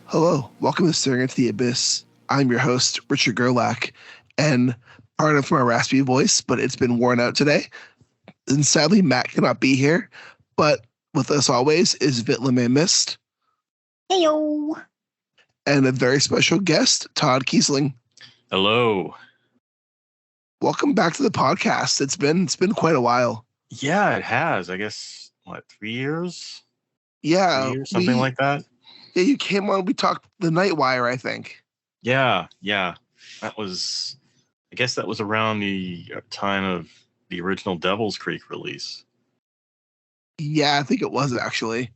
Hello, welcome to Staring into the Abyss. I'm your host, Richard Gerlach, and pardon for my raspy voice, but it's been worn out today. And sadly, Matt cannot be here, but with us always is Vitlame Mist. Heyo. And a very special guest, Todd Keisling. Hello. Welcome back to the podcast. It's been quite a while. Yeah, it has. I guess 3 years? Yeah, 3 years, something like that. Yeah, you came on. We talked the Nightwire, I think. Yeah. I guess that was around the time of the original Devil's Creek release. Yeah, I think it was actually.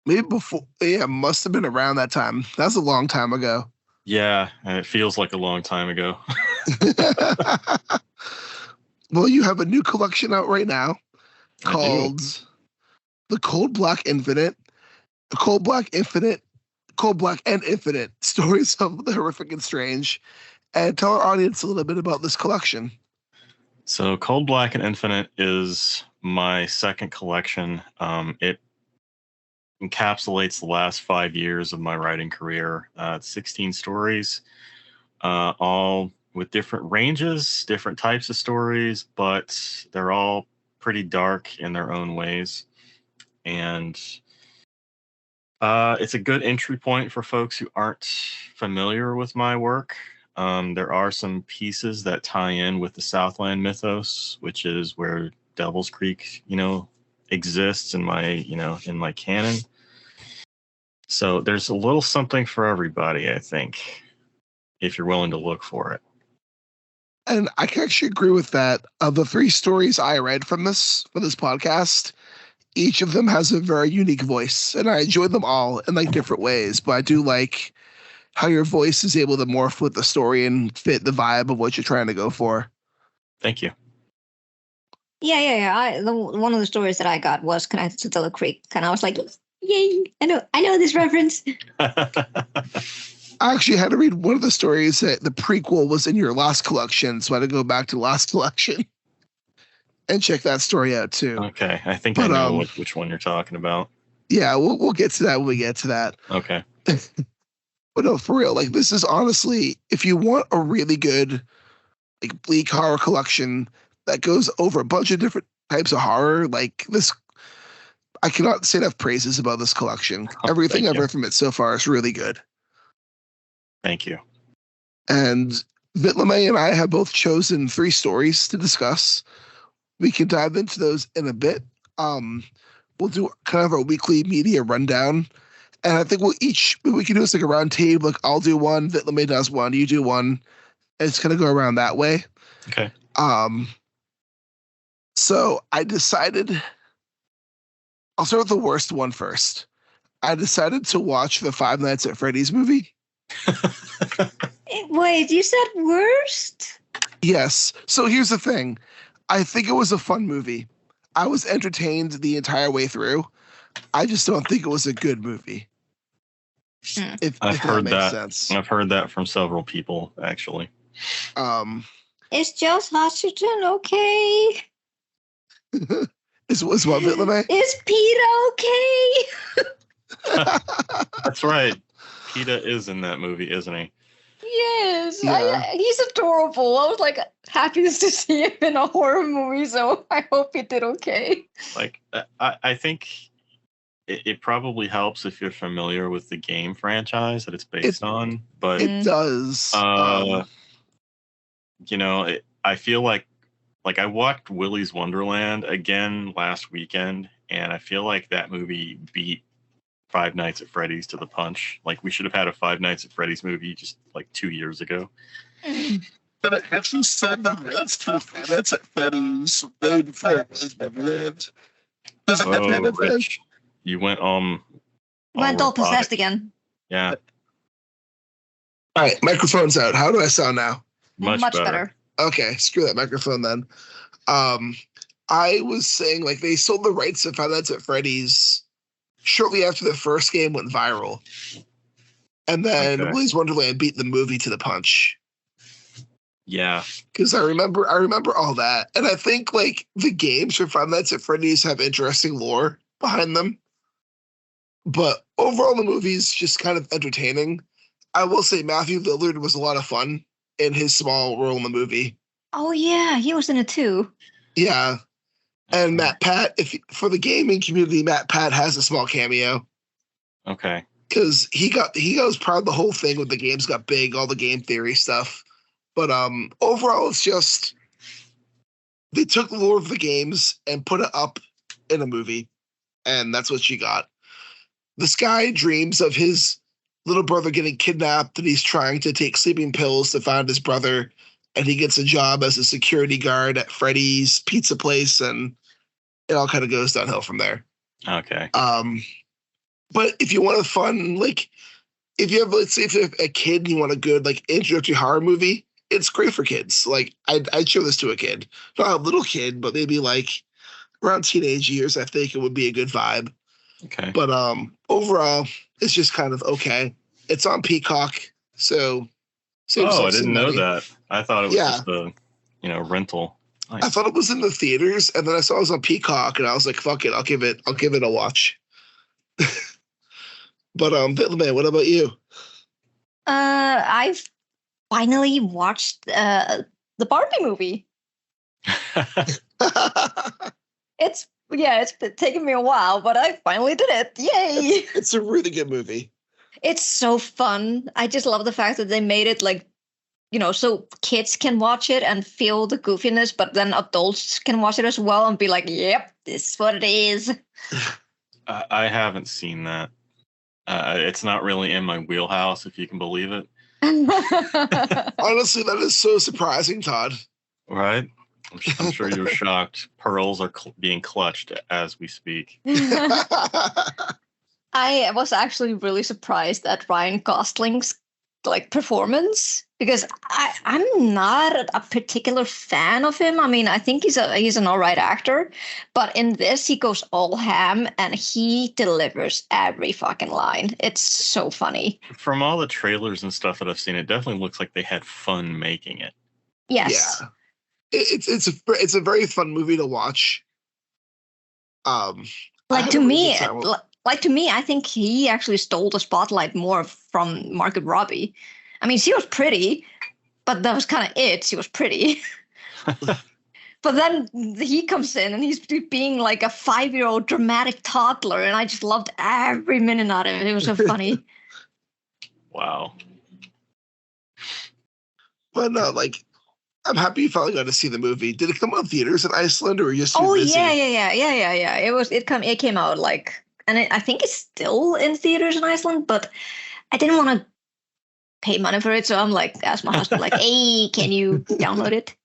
Maybe before. Yeah, must have been around that time. That's a long time ago. Yeah, and it feels like a long time ago. Well, you have a new collection out right now called The Cold Black and Infinite Stories of the Horrific and Strange. And tell our audience a little bit about this collection. So Cold Black and Infinite is my second collection. It encapsulates the last 5 years of my writing career. It's 16 stories, all with different ranges, different types of stories, but they're all pretty dark in their own ways. And it's a good entry point for folks who aren't familiar with my work. There are some pieces that tie in with the Southland mythos, which is where Devil's Creek, exists in my canon. So there's a little something for everybody, I think, if you're willing to look for it. And I can actually agree with that. Of the 3 stories I read for this podcast, each of them has a very unique voice, and I enjoy them all in different ways. But I do like how your voice is able to morph with the story and fit the vibe of what you're trying to go for. Thank you. Yeah. One of the stories that I got was connected to Devil's Creek, and I was like, "Yay! I know this reference." I actually had to read one of the stories that the prequel was in your last collection, so I had to go back to the last collection and check that story out too. Okay, I think I know which one you're talking about. Yeah, we'll get to that when we get to that. Okay. But no, for real, this is honestly, if you want a really good bleak horror collection that goes over a bunch of different types of horror, this, I cannot say enough praises about this collection. Everything I've read from it so far is really good. Thank you. And Vitlame and I have both chosen 3 stories to discuss. We can dive into those in a bit. We'll do kind of a weekly media rundown. And I think we can do this a round table. I'll do one, Vitlame does one, you do one. And it's going to go around that way. Okay. So I decided, I'll start with the worst one first. I decided to watch the Five Nights at Freddy's movie. Wait, you said worst? Yes. So here's the thing. I think it was a fun movie. I was entertained the entire way through. I just don't think it was a good movie. If that makes sense. I've heard that from several people, actually. Is Josh Hutcherson okay? Is what, Vitlame? Is Peter okay? That's right. PETA is in that movie, isn't he? Yes. Yeah. He's adorable. I was happy to see him in a horror movie, so I hope he did okay. I think it probably helps if you're familiar with the game franchise that it's based on. But it does. I feel like I watched Willy's Wonderland again last weekend, and I feel like that movie beat Five Nights at Freddy's to the punch. We should have had a Five Nights at Freddy's movie just 2 years ago. But I actually said the rest for Five Nights at Freddy's. Rich, you went went all possessed again. Yeah. All right, microphone's out. How do I sound now? Much better. Okay, screw that microphone then. I was saying they sold the rights to Five Nights at Freddy's shortly after the first game went viral. And then Willy's Wonderland beat the movie to the punch. Yeah. Because I remember all that. And I think the games for Five Nights at Freddy's have interesting lore behind them. But overall, the movie's just kind of entertaining. I will say Matthew Lillard was a lot of fun in his small role in the movie. Oh yeah, he was in it too. Yeah. And Matt Pat, for the gaming community, Matt Pat has a small cameo. Okay. Because he was part of the whole thing when the games got big, all the game theory stuff. But overall, it's just they took the lore of the games and put it up in a movie, and that's what you got. This guy dreams of his little brother getting kidnapped, and he's trying to take sleeping pills to find his brother, and he gets a job as a security guard at Freddy's pizza place, and it all kind of goes downhill from there. Okay. But if you want a fun, like, if you have, let's say, if you have a kid and you want a good, like, introductory horror movie, it's great for kids. Like, I'd show this to a kid. Not a little kid, but maybe, like, around teenage years, I think it would be a good vibe. Okay. But overall, it's just kind of okay. It's on Peacock, so... I didn't know that. I thought it was just a, rental. Nice. I thought it was in the theaters, and then I saw it was on Peacock, and I was like, fuck it, I'll give it a watch. But Bitleman, what about you? I've finally watched the Barbie movie. It's been taking me a while, but I finally did it. Yay! It's a really good movie. It's so fun. I just love the fact that they made it like, so kids can watch it and feel the goofiness, but then adults can watch it as well and be like, yep, this is what it is. I haven't seen that. It's not really in my wheelhouse, if you can believe it. Honestly, that is so surprising, Todd. Right? I'm sure you're shocked. Pearls are being clutched as we speak. I was actually really surprised at Ryan Gosling's performance, because I'm not a particular fan of him. I mean, I think he's an all right actor, but in this he goes all ham and he delivers every fucking line. It's so funny. From all the trailers and stuff that I've seen, it definitely looks like they had fun making it. Yes. Yeah. It's a very fun movie to to me, I think he actually stole the spotlight more from Margot Robbie. I mean, she was pretty, but that was kind of it. She was pretty. But then he comes in and he's being like a 5-year-old dramatic toddler, and I just loved every minute out of it. It was so funny. Wow. But no, I'm happy you finally got to see the movie. Did it come out in theaters in Iceland, or were you just too busy? Yeah. It came out and I think it's still in theaters in Iceland, but I didn't want to pay money for it, so I'm asked my husband, hey, can you download it?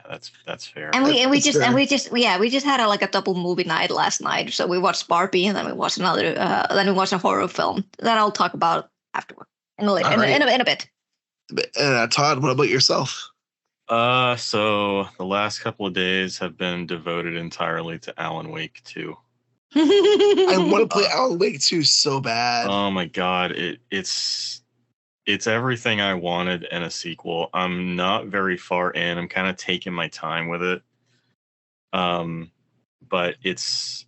That's fair. And we just had a double movie night last night. So we watched Barbie, and then we watched a horror film that I'll talk about afterward in a bit. Todd, what about yourself? So the last couple of days have been devoted entirely to Alan Wake 2. I want to play Alan Wake 2 so bad. Oh my god, it's everything I wanted in a sequel. I'm not very far in. I'm kind of taking my time with it. But it's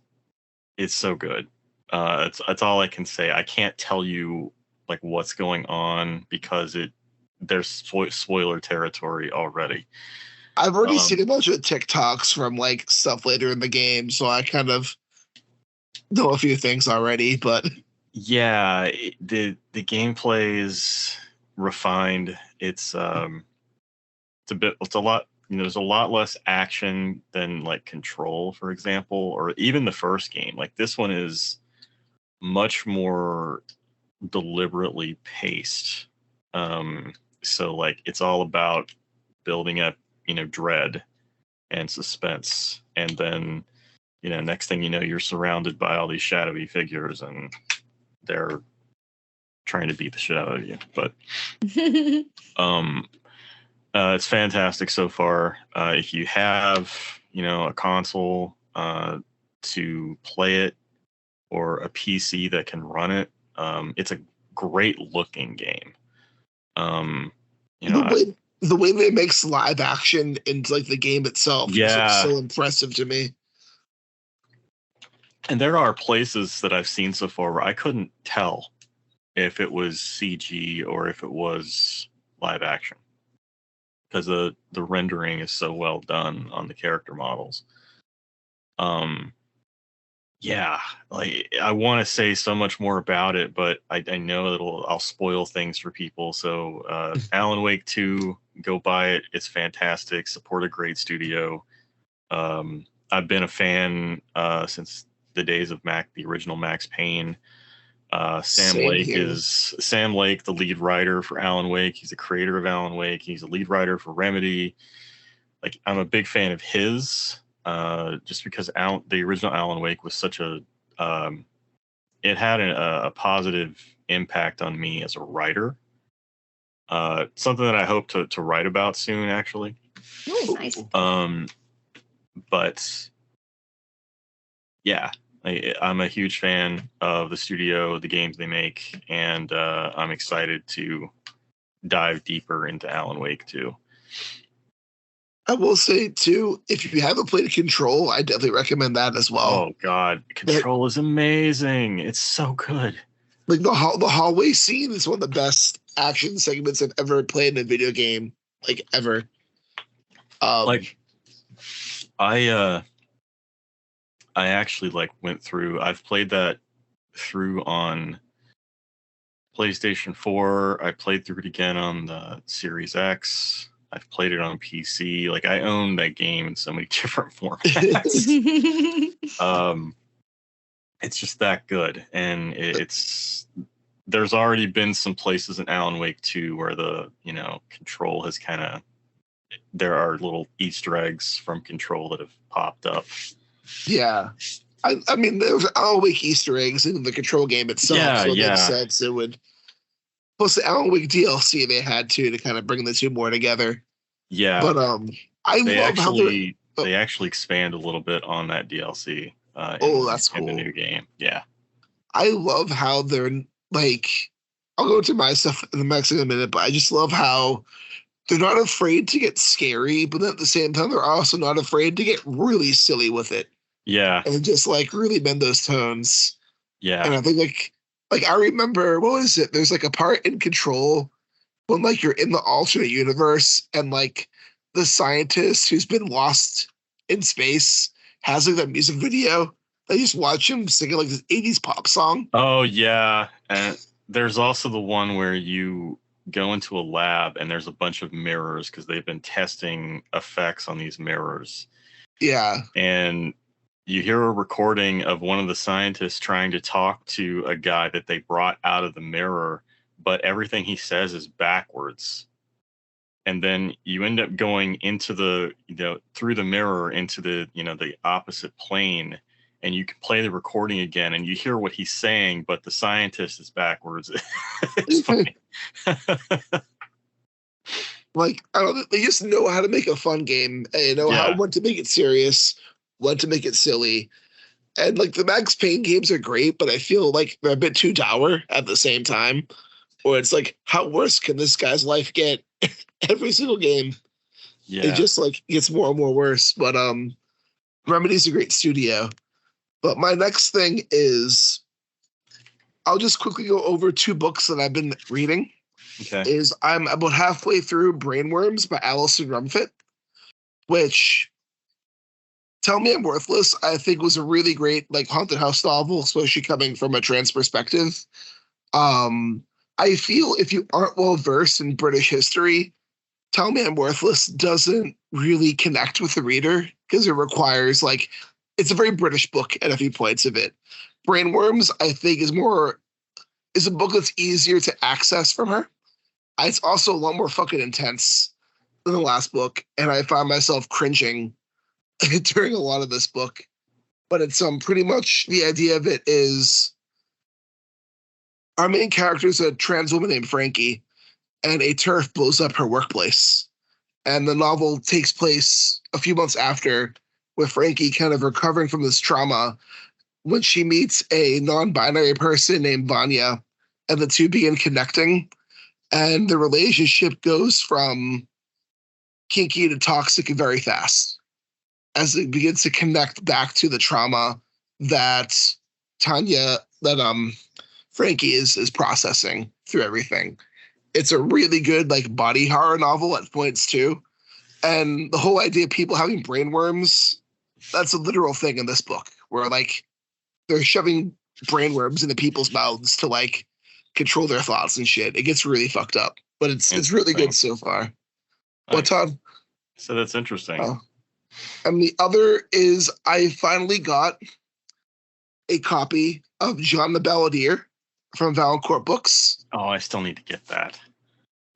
so good. That's all I can say. I can't tell you what's going on because there's spoiler territory already. I've already seen a bunch of TikToks from stuff later in the game, so I kind of know a few things already, but yeah, the gameplay is refined. It's a lot, there's a lot less action than Control, for example, or even the first game. This one is much more deliberately paced. So it's all about building up, dread and suspense, and then next thing you know, you're surrounded by all these shadowy figures, and they're trying to beat the shit out of you. But it's fantastic so far. If you have a console to play it, or a PC that can run it, it's a great looking game. The way they mix live action into the game itself is so impressive to me. And there are places that I've seen so far where I couldn't tell if it was CG or if it was live action, because the rendering is so well done on the character models. Yeah, like I want to say so much more about it, but I know I'll spoil things for people. So Alan Wake 2, go buy it. It's fantastic. Support a great studio. I've been a fan since the days of the original Max Payne. Sam Lake, the lead writer for Alan Wake. He's the creator of Alan Wake. He's a lead writer for Remedy. Like, I'm a big fan of his, just because the original Alan Wake was such a it had a positive impact on me as a writer. Something that I hope to write about soon, actually. Oh, nice. But yeah, I'm a huge fan of the studio, the games they make, and I'm excited to dive deeper into Alan Wake 2. I will say, too, if you haven't played Control, I definitely recommend that as well. Oh, God. Control is amazing. It's so good. Like, the hallway scene is one of the best action segments I've ever played in a video game, like, ever. I actually, went through... I've played that through on PlayStation 4. I played through it again on the Series X. I've played it on PC. Like, I own that game in so many different formats. It's just that good. And there's already been some places in Alan Wake 2 where the, Control has there are little Easter eggs from Control that have popped up. Yeah. I mean, there's Alan Wake Easter eggs in the Control game itself. Yeah, so it makes sense. It would... Plus the Alan Wake DLC they had to kind of bring the two more together. Yeah. But they actually expand a little bit on that DLC. That's cool. In the new game. Yeah. I love how they're I'll go into my stuff in the next minute, but I just love how they're not afraid to get scary, but then at the same time they're also not afraid to get really silly with it. Yeah. And just really bend those tones. Yeah. And I think I remember, what was it? There's a part in Control when you're in the alternate universe and the scientist who's been lost in space has that music video. I just watch him singing this 80s pop song. Oh yeah. And there's also the one where you go into a lab and there's a bunch of mirrors because they've been testing effects on these mirrors. Yeah. And you hear a recording of one of the scientists trying to talk to a guy that they brought out of the mirror, but everything he says is backwards. And then you end up going into through the mirror into the opposite plane, and you can play the recording again and you hear what he's saying, but the scientist is backwards. It's funny. I don't know, they just know how to make a fun game. And when to make it serious, when to make it silly. And the Max Payne games are great, but I feel they're a bit too dour at the same time. Or it's how worse can this guy's life get? Every single game. Yeah. It just gets more and more worse. But Remedy's a great studio. But my next thing is, I'll just quickly go over two books that I've been reading. Okay. I'm about halfway through Brainwyrms by Alison Rumfitt, which, Tell Me I'm Worthless, I think was a really great haunted house novel, especially coming from a trans perspective. I feel if you aren't well versed in British history, Tell Me I'm Worthless doesn't really connect with the reader because it requires it's a very British book at a few points of it. Brainwyrms, I think, is a book that's easier to access from her. It's also a lot more fucking intense than the last book, and I found myself cringing during a lot of this book. But it's pretty much the idea of it is our main character is a trans woman named Frankie, and a turf blows up her workplace. And the novel takes place a few months after, with Frankie kind of recovering from this trauma when she meets a non-binary person named Vanya, and the two begin connecting. And the relationship goes from kinky to toxic very fast as it begins to connect back to the trauma that Frankie is processing through everything. It's a really good like body horror novel at points too. And the whole idea of people having brainworms, that's a literal thing in this book where like they're shoving brainworms into people's mouths to like control their thoughts and shit. It gets really fucked up, but it's really good so far. What, Todd? So that's interesting. And the other is I finally got a copy of John the Balladeer from Valancourt Books. Oh, I still need to get that.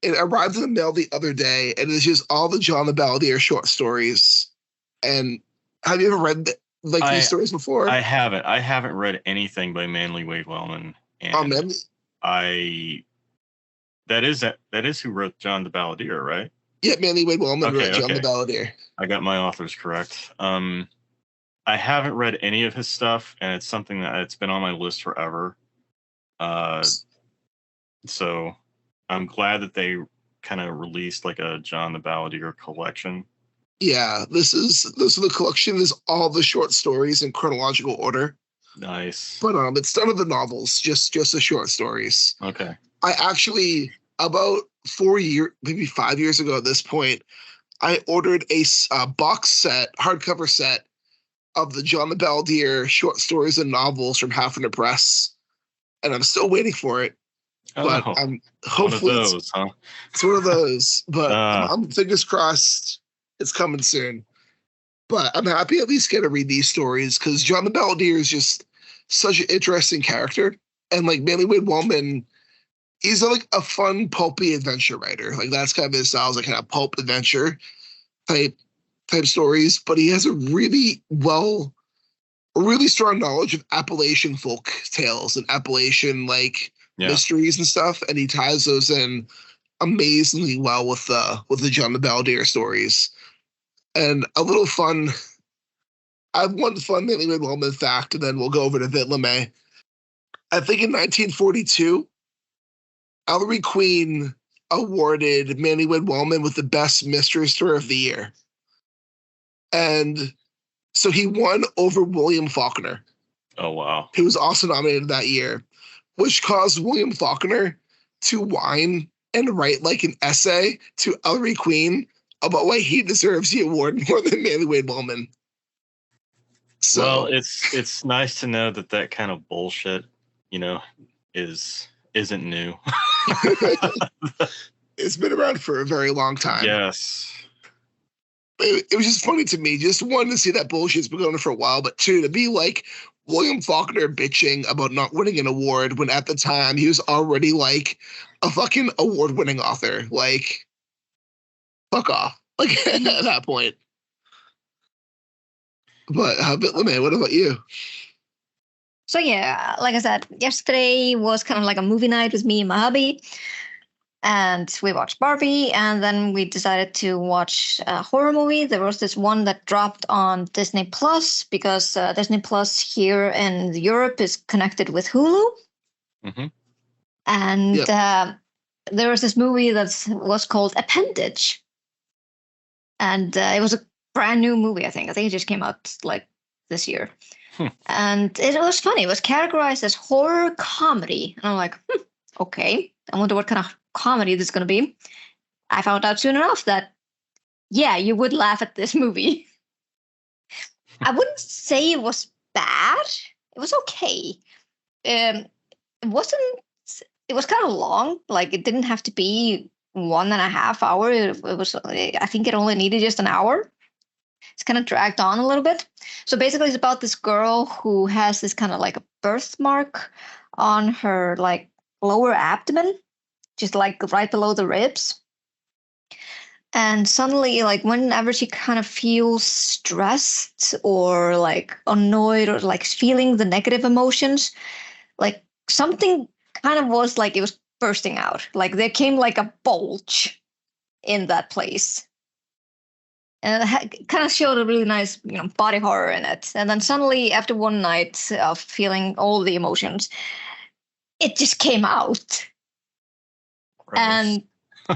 It arrived in the mail the other day, and it's just all the John the Balladeer short stories. And have you ever read these stories before? I haven't. I haven't read anything by Manly Wade Wellman. And that is who wrote John the Balladeer, right? Yeah, Manly Wade Wellman wrote John the Balladeer. I got my authors correct. I haven't read any of his stuff, and it's something that it's been on my list forever. So I'm glad that they kind of released like a John the Balladeer collection. Yeah, this is the collection is all the short stories in chronological order. Nice. But it's none of the novels, just the short stories. Okay. I actually about maybe 5 years ago at this point, I ordered a box set, hardcover set of the John the Balladeer short stories and novels from Halfiner Press, and I'm still waiting for it. But I'm hopefully one of those, huh? It's one of those. But I'm fingers crossed it's coming soon. But I'm happy at least get to read these stories because John the Balladeer is just such an interesting character, and like Manly Wade Wellman, he's like a fun pulpy adventure writer. Like that's kind of his style, like kind of pulp adventure type stories. But he has a really strong knowledge of Appalachian folk tales and Appalachian mysteries and stuff, and he ties those in amazingly well with the John the Balladeer stories. And a little fun. I have one fun Manly Wade Wellman fact, and then we'll go over to Vit LeMay. I think in 1942, Ellery Queen awarded Manly Wade Wellman with the best mystery story of the year. And so he won over William Faulkner. Oh, wow. Who was also nominated that year, which caused William Faulkner to whine and write like an essay to Ellery Queen about why he deserves the award more than Manly Wade Wellman. So, well, it's nice to know that kind of bullshit, isn't new. It's been around for a very long time. Yes. It was just funny to me. Just one, to see that bullshit's been going on for a while, but two, to be like William Faulkner bitching about not winning an award when at the time he was already like a fucking award-winning author. Like, fuck off. Like at that point. But Vit LeMay, what about you? So yeah, like I said, yesterday was kind of like a movie night with me and my hubby. And we watched Barbie, and then we decided to watch a horror movie. There was this one that dropped on Disney Plus because Disney Plus here in Europe is connected with Hulu. Mm-hmm. And there was this movie that was called Appendage. And it was a brand new movie, I think. I think it just came out like this year. And it was funny. It was categorized as horror comedy. And I'm like, okay. I wonder what kind of comedy this is going to be. I found out soon enough that, yeah, you would laugh at this movie. I wouldn't say it was bad. It was okay. It was kind of long. Like, it didn't have to be 1.5 hours. It was, I think it only needed just an hour. It's kind of dragged on a little bit. So basically it's about this girl who has this kind of like a birthmark on her like lower abdomen, just like right below the ribs. And suddenly, like whenever she kind of feels stressed or like annoyed or like feeling the negative emotions, like something kind of was like it was bursting out. Like there came like a bulge in that place. And it kind of showed a really nice, body horror in it. And then suddenly, after one night of feeling all the emotions, it just came out. Gross. And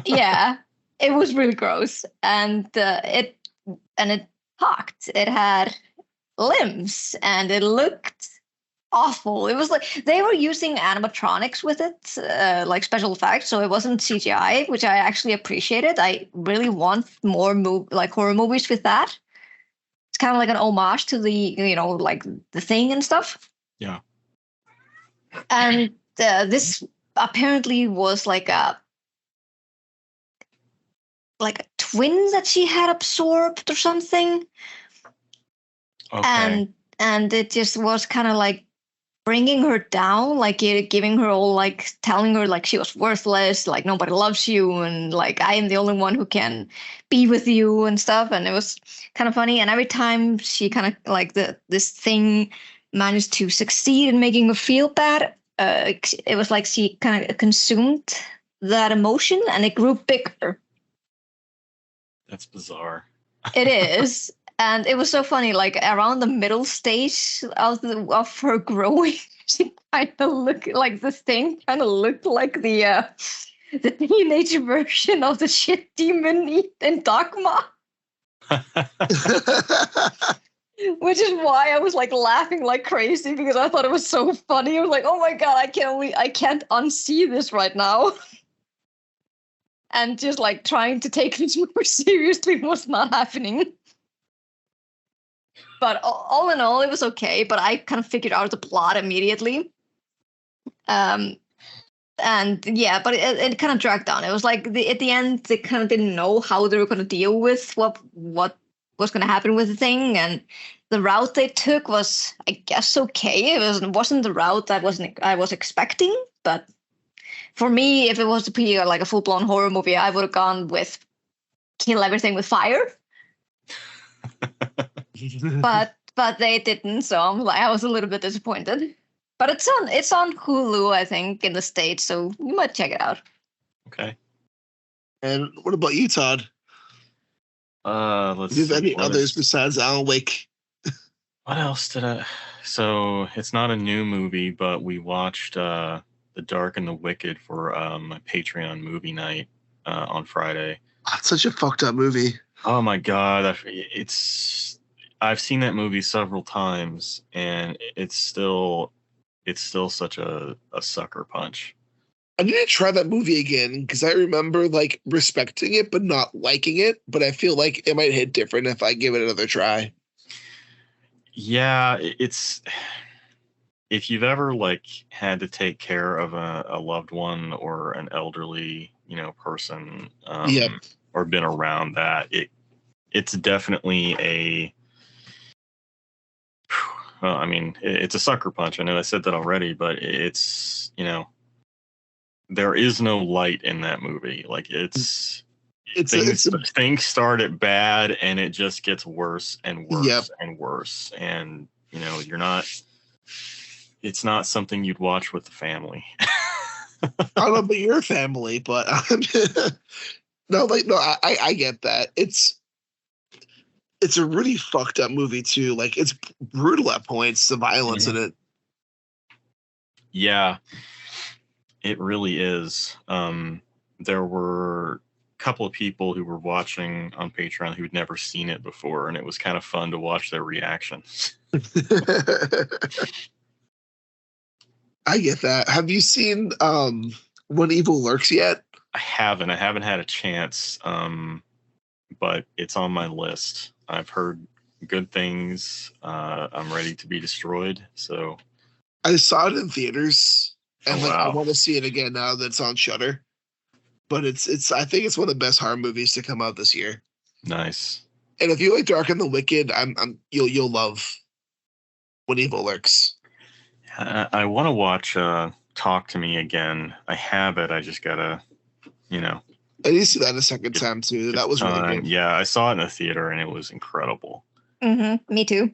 yeah, it was really gross. And it talked. It had limbs, and it looked awful. It was like they were using animatronics with it, like special effects, so it wasn't CGI, which I actually appreciated. I really want more like horror movies with that. It's kind of like an homage to the like The Thing and stuff. Yeah. And this apparently was like a twin that she had absorbed or something. Okay. And it just was kind of like bringing her down, like giving her all, like telling her like she was worthless, like nobody loves you, and like I am the only one who can be with you and stuff. And it was kind of funny. And every time she kind of like this thing managed to succeed in making her feel bad, it was like she kind of consumed that emotion and it grew bigger. That's bizarre. It is. And it was so funny, like around the middle stage of her growing, she kind of looked like this thing, kind of looked like the teenage version of the shit demon in Dogma. Which is why I was like laughing like crazy, because I thought it was so funny. I was like, oh my god, I can't unsee this right now. And just like trying to take this more seriously was not happening. But all in all, it was okay. But I kind of figured out the plot immediately. And yeah, but it kind of dragged down. It was like at the end, they kind of didn't know how they were going to deal with what was going to happen with the thing. And the route they took was, I guess, okay. It wasn't the route I was expecting. But for me, if it was to be like a full-blown horror movie, I would have gone with kill everything with fire. but they didn't, so I was a little bit disappointed. But it's on Hulu, I think, in the States, so you might check it out. Okay. And what about you, Todd? Let's Do you have see, any others besides Alan Wake? What else did I? So it's not a new movie, but we watched The Dark and the Wicked for my Patreon movie night on Friday. It's such a fucked up movie. Oh my god, I've seen that movie several times, and it's still such a sucker punch. I need to try that movie again, because I remember like respecting it but not liking it. But I feel like it might hit different if I give it another try. Yeah, it's if you've ever like had to take care of a loved one or an elderly person, Yep. or been around that, it's definitely a. Well, I mean, it's a sucker punch. I know I said that already, but it's there is no light in that movie. Like things start at bad and it just gets worse and worse. Yep. And worse. And it's not something you'd watch with the family. I don't know about your family, but I get that. It's a really fucked up movie too. Like it's brutal at points, the violence in it. Yeah, it really is. There were a couple of people who were watching on Patreon who'd never seen it before, and it was kind of fun to watch their reaction. I get that. Have you seen When Evil Lurks yet? I haven't had a chance, but it's on my list. I've heard good things. I'm ready to be destroyed. So I saw it in theaters, and wow. I want to see it again now that it's on Shudder. But it's I think it's one of the best horror movies to come out this year. Nice. And if you like Dark and the Wicked, you'll love When Evil Lurks. I want to watch Talk to Me again. I have it. I just gotta, I need to see that a second time too. That was really good. Yeah, I saw it in the theater and it was incredible. Mm-hmm. Me too.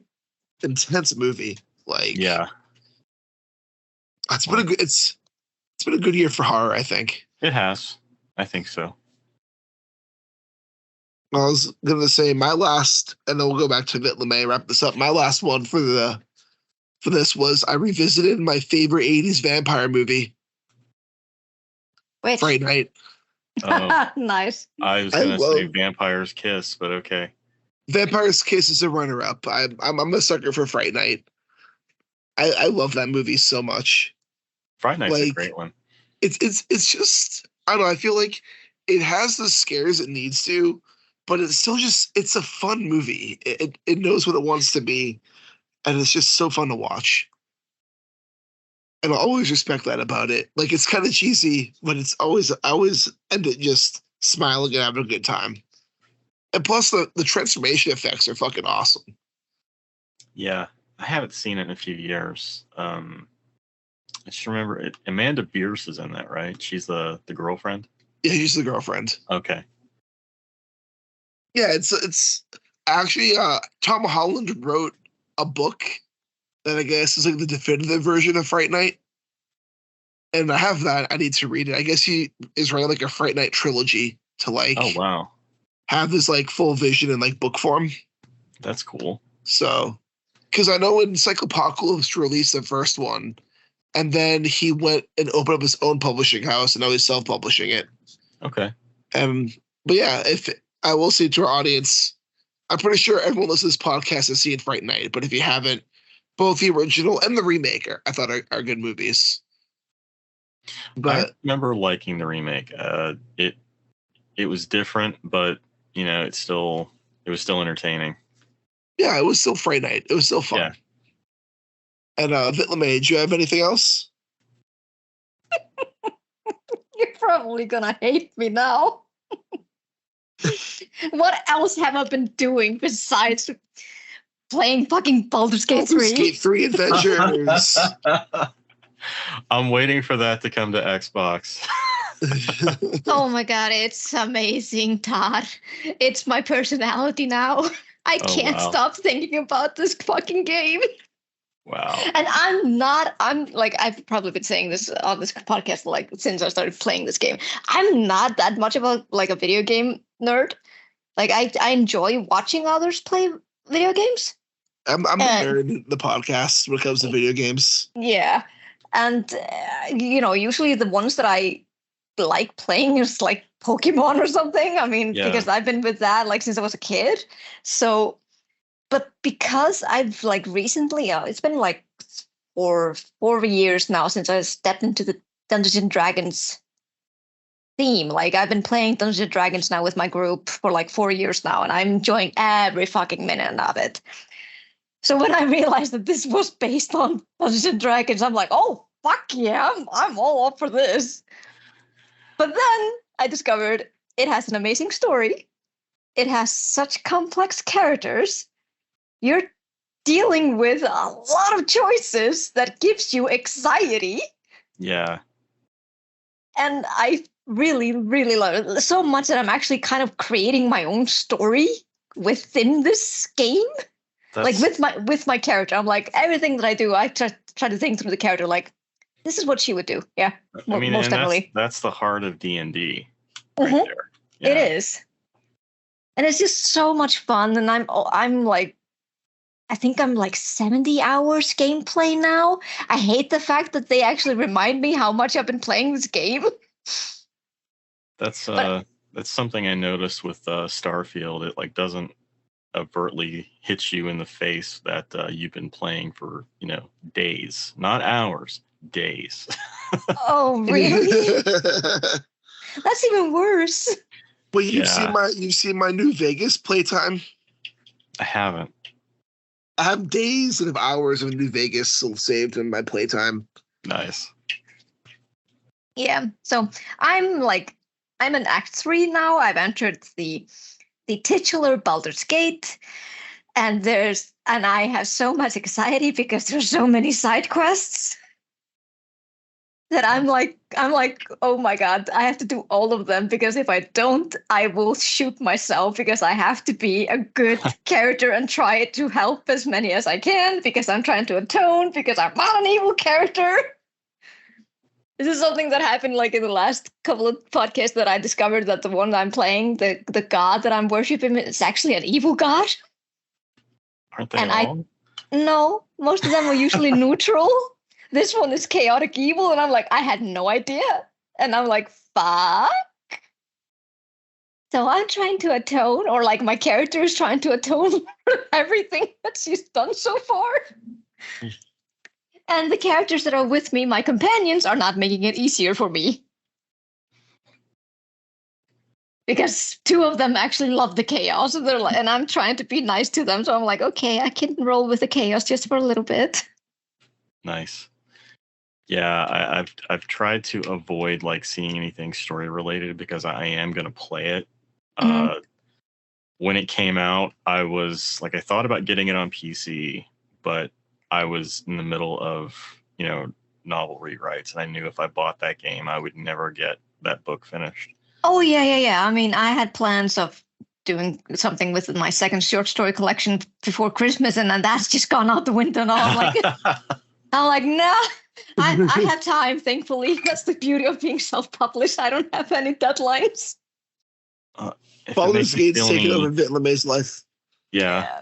Intense movie. Like yeah, it's been a good year for horror. I think it has. I think so. I was gonna say my last, and then we'll go back to Vit LeMay, wrap this up. My last one for this was I revisited my favorite 80s vampire movie. Wait. Fright Night. Oh, nice. I was gonna say Vampire's Kiss, but okay. Vampire's Kiss is a runner-up. I'm a sucker for Fright Night. I love that movie so much. Fright Night's a Like, great one. It's just, I don't know. I feel like it has the scares it needs to, but it's still just, it's a fun movie. It knows what it wants to be, and it's just so fun to watch. And I always respect that about it. Like, it's kind of cheesy, but I always end it just smiling and having a good time. And plus, the transformation effects are fucking awesome. Yeah, I haven't seen it in a few years. I just remember it. Amanda Bierce is in that, right? She's the girlfriend. Yeah, she's the girlfriend. Okay. Yeah, it's actually Tom Holland wrote a book that I guess is like the definitive version of Fright Night. And I have that. I need to read it. I guess he is writing like a Fright Night trilogy to like Oh wow, have this like full vision in like book form. that's cool. So, because I know when Encyclopocalypse released the first one, and then he went and opened up his own publishing house, and now he's self-publishing it. Okay. But yeah, if I will say to our audience, I'm pretty sure everyone listening to this podcast has seen Fright Night, but if you haven't, both the original and the remake I thought are good movies. But I remember liking the remake. It was different, but you know, it was still entertaining. yeah, it was still Fright Night. It was still fun. Yeah. And Vitlamay, do you have anything else? You're probably gonna hate me now. What else have I been doing besides playing fucking Baldur's Gate 3? Baldur's Gate 3 Adventures. I'm waiting for that to come to Xbox. Oh my god, it's amazing, Todd. It's my personality now. I Oh, can't wow. stop thinking about this fucking game. Wow. And I'm like, I've probably been saying this on this podcast like since I started playing this game. I'm not that much of a like a video game nerd. Like I enjoy watching others play video games. I'm a nerd in the podcast when it comes to video games. Yeah. And usually the ones that I like playing is like Pokemon or something. I mean, Yeah. because I've been with that like since I was a kid. So, but because I've like recently, it's been like 4 years now since I stepped into the Dungeons and Dragons theme. Like I've been playing Dungeons and Dragons now with my group for like 4 years now, and I'm enjoying every fucking minute of it. So when I realized that this was based on Dungeons and Dragons, I'm like, oh fuck yeah, I'm all up for this. But then I discovered it has an amazing story. It has such complex characters. You're dealing with a lot of choices that gives you anxiety. Yeah. And I really, really love it so much that I'm actually kind of creating my own story within this game. Like with my character. I'm like, everything that I do, I try to think through the character, like, this is what she would do. Yeah. I mean, most and definitely. that's the heart of D&D right Mhm. there. It Yeah. is. And it's just so much fun. And I'm like, I think I'm like 70 hours gameplay now. I hate the fact that they actually remind me how much I've been playing this game. That's But- that's something I noticed with Starfield. It like doesn't overtly hit you in the face that you've been playing for, days, not hours, days. Oh, really? That's even worse. But you've Yeah. seen my new Vegas playtime. I haven't. I have days and hours of New Vegas still saved in my playtime. Nice. Yeah. So I'm in Act 3 now. I've entered the titular Baldur's Gate, and I have so much anxiety because there's so many side quests that I'm like, oh my god, I have to do all of them, because if I don't, I will shoot myself, because I have to be a good character and try to help as many as I can, because I'm trying to atone, because I'm not an evil character. This is something that happened like in the last couple of podcasts, that I discovered that the one I'm playing, the god that I'm worshiping, is actually an evil god. Aren't they And all? No, most of them are usually neutral. This one is chaotic evil, and I'm like, I had no idea. And I'm like, fuck. So I'm trying to atone, or like my character is trying to atone for everything that she's done so far. And the characters that are with me, my companions, are not making it easier for me. Because two of them actually love the chaos, and and I'm trying to be nice to them. So I'm like, okay, I can roll with the chaos just for a little bit. Nice. Yeah, I've tried to avoid like seeing anything story related because I am gonna play it. When it came out, I thought about getting it on PC, but I was in the middle of, novel rewrites, and I knew if I bought that game, I would never get that book finished. Oh, yeah. I mean, I had plans of doing something with my second short story collection before Christmas, and then that's just gone out the window now. I'm like, no, I have time, thankfully. That's the beauty of being self-published. I don't have any deadlines. Baldur's Gate's taking over Vitlame's life. Yeah.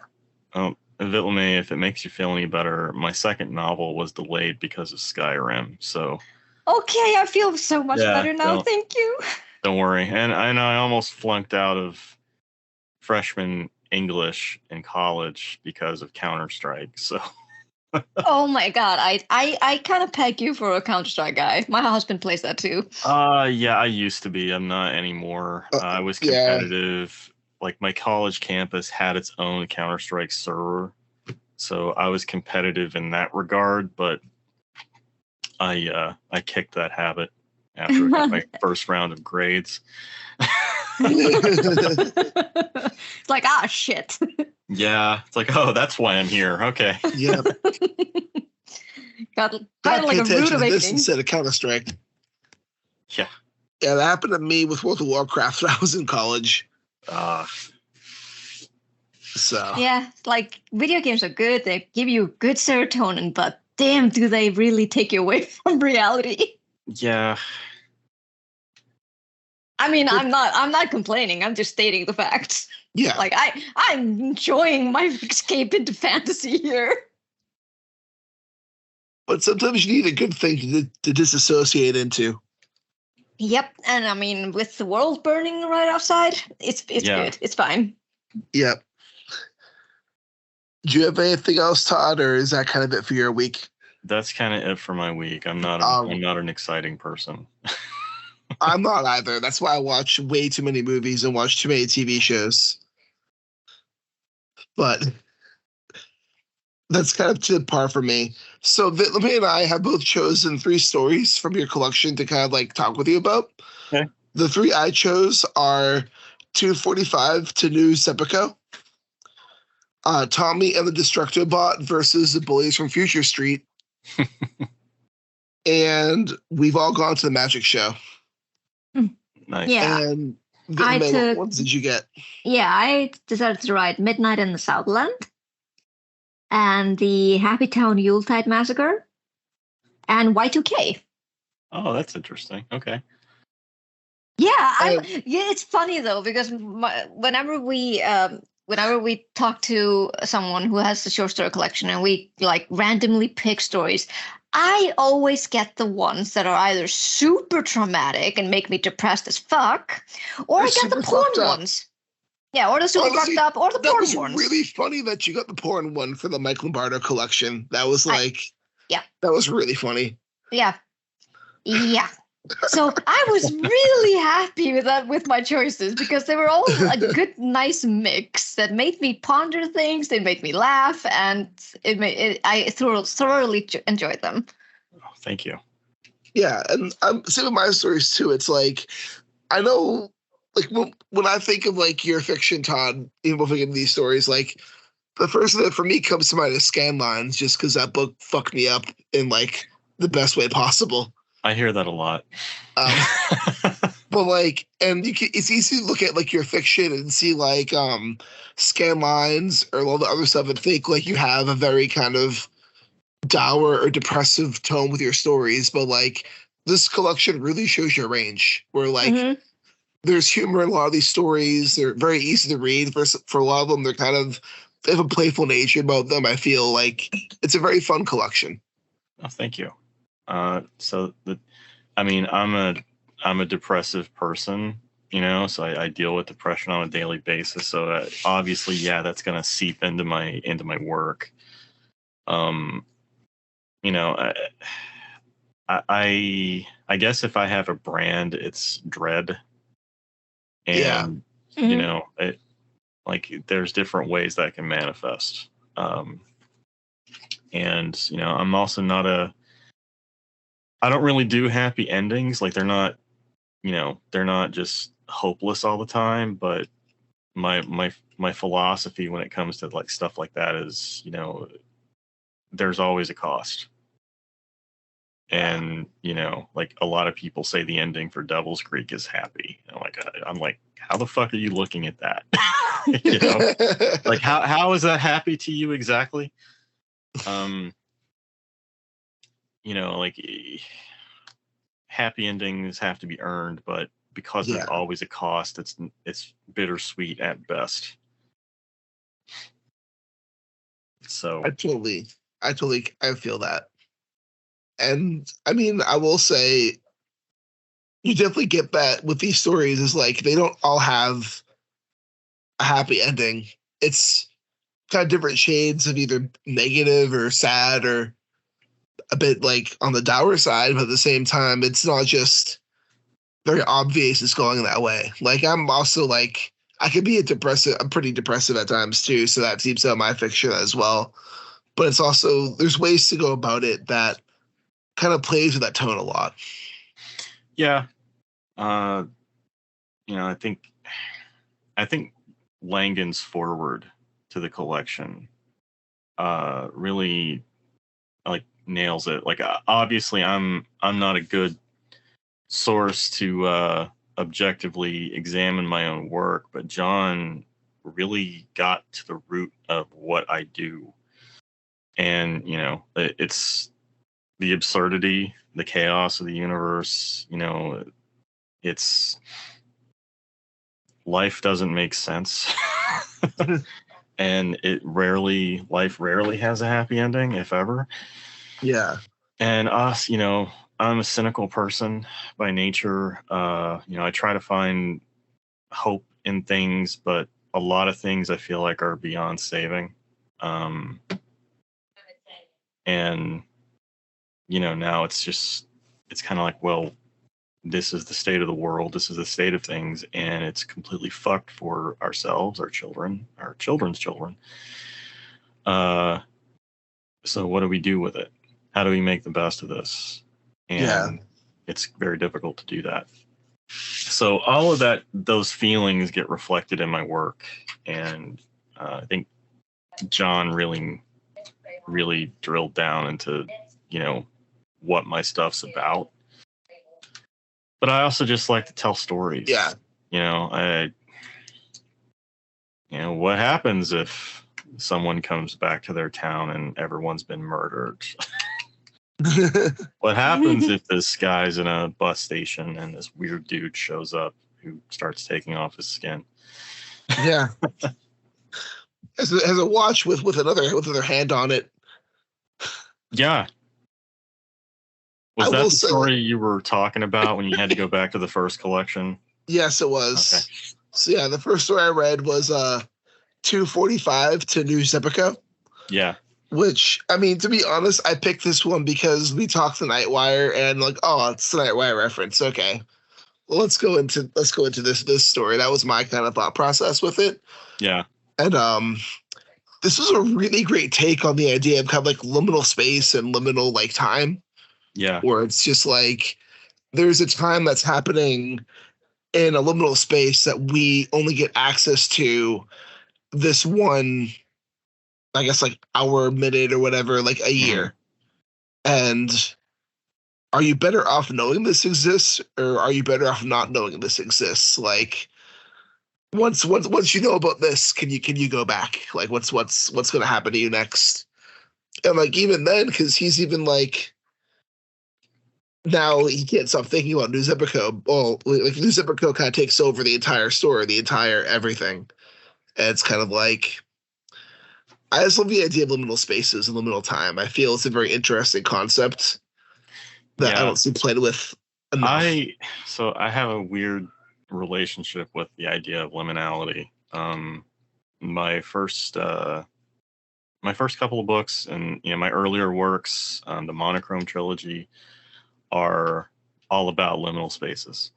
Vitlame, if it makes you feel any better, my second novel was delayed because of Skyrim. So. Okay, I feel so much better now. Thank you. Don't worry. And I know I almost flunked out of freshman English in college because of Counter-Strike. So. Oh my god, I kind of peg you for a Counter-Strike guy. My husband plays that too. Yeah, I used to be. I'm not anymore. I was competitive. Yeah. Like my college campus had its own Counter-Strike server, so I was competitive in that regard. But I kicked that habit after I got my first round of grades. It's like, shit. Yeah, it's like, that's why I'm here. Okay. Yeah. Got like a rude awakening. This instead of Counter-Strike. Yeah. Yeah, that happened to me with World of Warcraft when I was in college. So. Yeah, like video games are good. They give you good serotonin, but damn, do they really take you away from reality? Yeah. I mean, I'm not complaining. I'm just stating the facts. Yeah. Like I'm enjoying my escape into fantasy here. But sometimes you need a good thing to disassociate into. Yep, and I mean, with the world burning right outside, it's good. It's fine. Yep. Do you have anything else, Todd, or is that kind of it for your week? That's kind of it for my week. I'm not an exciting person. I'm not either. That's why I watch way too many movies and watch too many TV shows. But that's kind of to par for me. So Vitlame and I have both chosen 3 stories from your collection to kind of like talk with you about. Okay. The 3 I chose are 245 to New Seppuku, Tommy and the Destructobot versus the Bullies from Future Street, and We've All Gone to the Magic Show. Nice. Yeah. And Vitlame, what ones did you get? Yeah, I decided to write Midnight in the Southland, and the Happy Town Yuletide Massacre, and Y2K. Oh, that's interesting. Okay. Yeah, it's funny though, because whenever we talk to someone who has a short story collection and we like randomly pick stories, I always get the ones that are either super traumatic and make me depressed as fuck, or I get the porn ones. Yeah, or the super fucked up, or the porn ones. That was really funny that you got the porn one for the Mike Lombardo collection. That was like, that was really funny. Yeah. So I was really happy with my choices, because they were all a good, nice mix that made me ponder things. They made me laugh, and I thoroughly enjoyed them. Oh, thank you. Yeah, and I'm same with my stories too. It's like, I know, like when I think of like your fiction, Todd, even before we get into these stories, like the first thing that for me comes to mind is Scanlines, just because that book fucked me up in like the best way possible. I hear that a lot. But like, and it's easy to look at like your fiction and see like Scanlines or all the other stuff and think like you have a very kind of dour or depressive tone with your stories. But like this collection really shows your range, where like there's humor in a lot of these stories. They're very easy to read. For a lot of them, they have a playful nature about them. I feel like it's a very fun collection. Oh, thank you. I'm a depressive person, So I deal with depression on a daily basis. So obviously, yeah, that's going to seep into my work. You know, I guess if I have a brand, it's dread, and there's different ways that can manifest. And I'm also not I don't really do happy endings. Like they're not just hopeless all the time, but my philosophy when it comes to like stuff like that is, there's always a cost. And, like a lot of people say the ending for Devil's Creek is happy. I'm like, how the fuck are you looking at that? Like how is that happy to you exactly? Like happy endings have to be earned, but because there's always a cost, it's bittersweet at best. So I feel that. And I mean, I will say you definitely get that with these stories is like they don't all have a happy ending. It's kind of different shades of either negative or sad or a bit like on the dour side, but at the same time, it's not just very obvious it's going that way. Like I'm also like I could be I'm pretty depressive at times too, so that seeps out my fiction as well. But it's also there's ways to go about it that kind of plays with that tone a lot. Yeah. I think Langan's forward to the collection really like nails it. Like obviously I'm not a good source to objectively examine my own work, but John really got to the root of what I do. And, it's the absurdity, the chaos of the universe, it's life doesn't make sense. And life rarely has a happy ending, if ever. Yeah. And us, I'm a cynical person by nature. I try to find hope in things, but a lot of things I feel like are beyond saving. And now it's kind of like, well, this is the state of the world. This is the state of things. And it's completely fucked for ourselves, our children, our children's children. So what do we do with it? How do we make the best of this? And it's very difficult to do that. So all of those feelings get reflected in my work. And I think John really, really drilled down into, what my stuff's about. But I also just like to tell stories. Yeah. What happens if someone comes back to their town and everyone's been murdered? What happens if this guy's in a bus station and this weird dude shows up who starts taking off his skin? Yeah. Has a watch with another hand on it. Yeah. Was that the story you were talking about when you had to go back to the first collection? Yes, it was. Okay. So yeah, the first story I read was 245 to New Zepico. Yeah. Which, I mean, to be honest, I picked this one because we talked the Nightwire and like, oh, it's the Nightwire reference. Okay. Well, let's go into this story. That was my kind of thought process with it. Yeah. And this was a really great take on the idea of kind of like liminal space and liminal like time. Yeah. Where it's just like there's a time that's happening in a liminal space that we only get access to this one, I guess, like hour, minute, or whatever, like a year. And are you better off knowing this exists, or are you better off not knowing this exists? Like, once you know about this, can you go back? Like, what's going to happen to you next? And like even then, because he's even like. Now he can't stop thinking about New Zepico. Well, like New Zepico kind of takes over the entire story, the entire everything. And it's kind of like I just love the idea of liminal spaces and liminal time. I feel it's a very interesting concept that I don't see played with enough. I have a weird relationship with the idea of liminality. My first couple of books, and my earlier works, the Monochrome trilogy, are all about liminal spaces.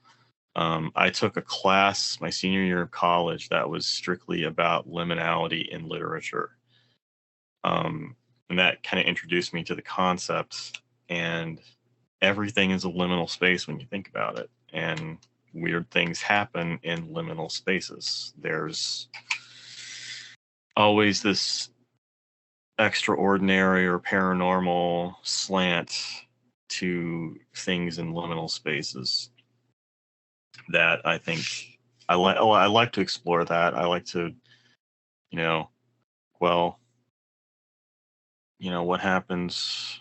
I took a class my senior year of college that was strictly about liminality in literature. And that kind of introduced me to the concepts, and everything is a liminal space when you think about it. And weird things happen in liminal spaces. There's always this extraordinary or paranormal slant to things in liminal spaces that I think I like to explore. That I like to, what happens,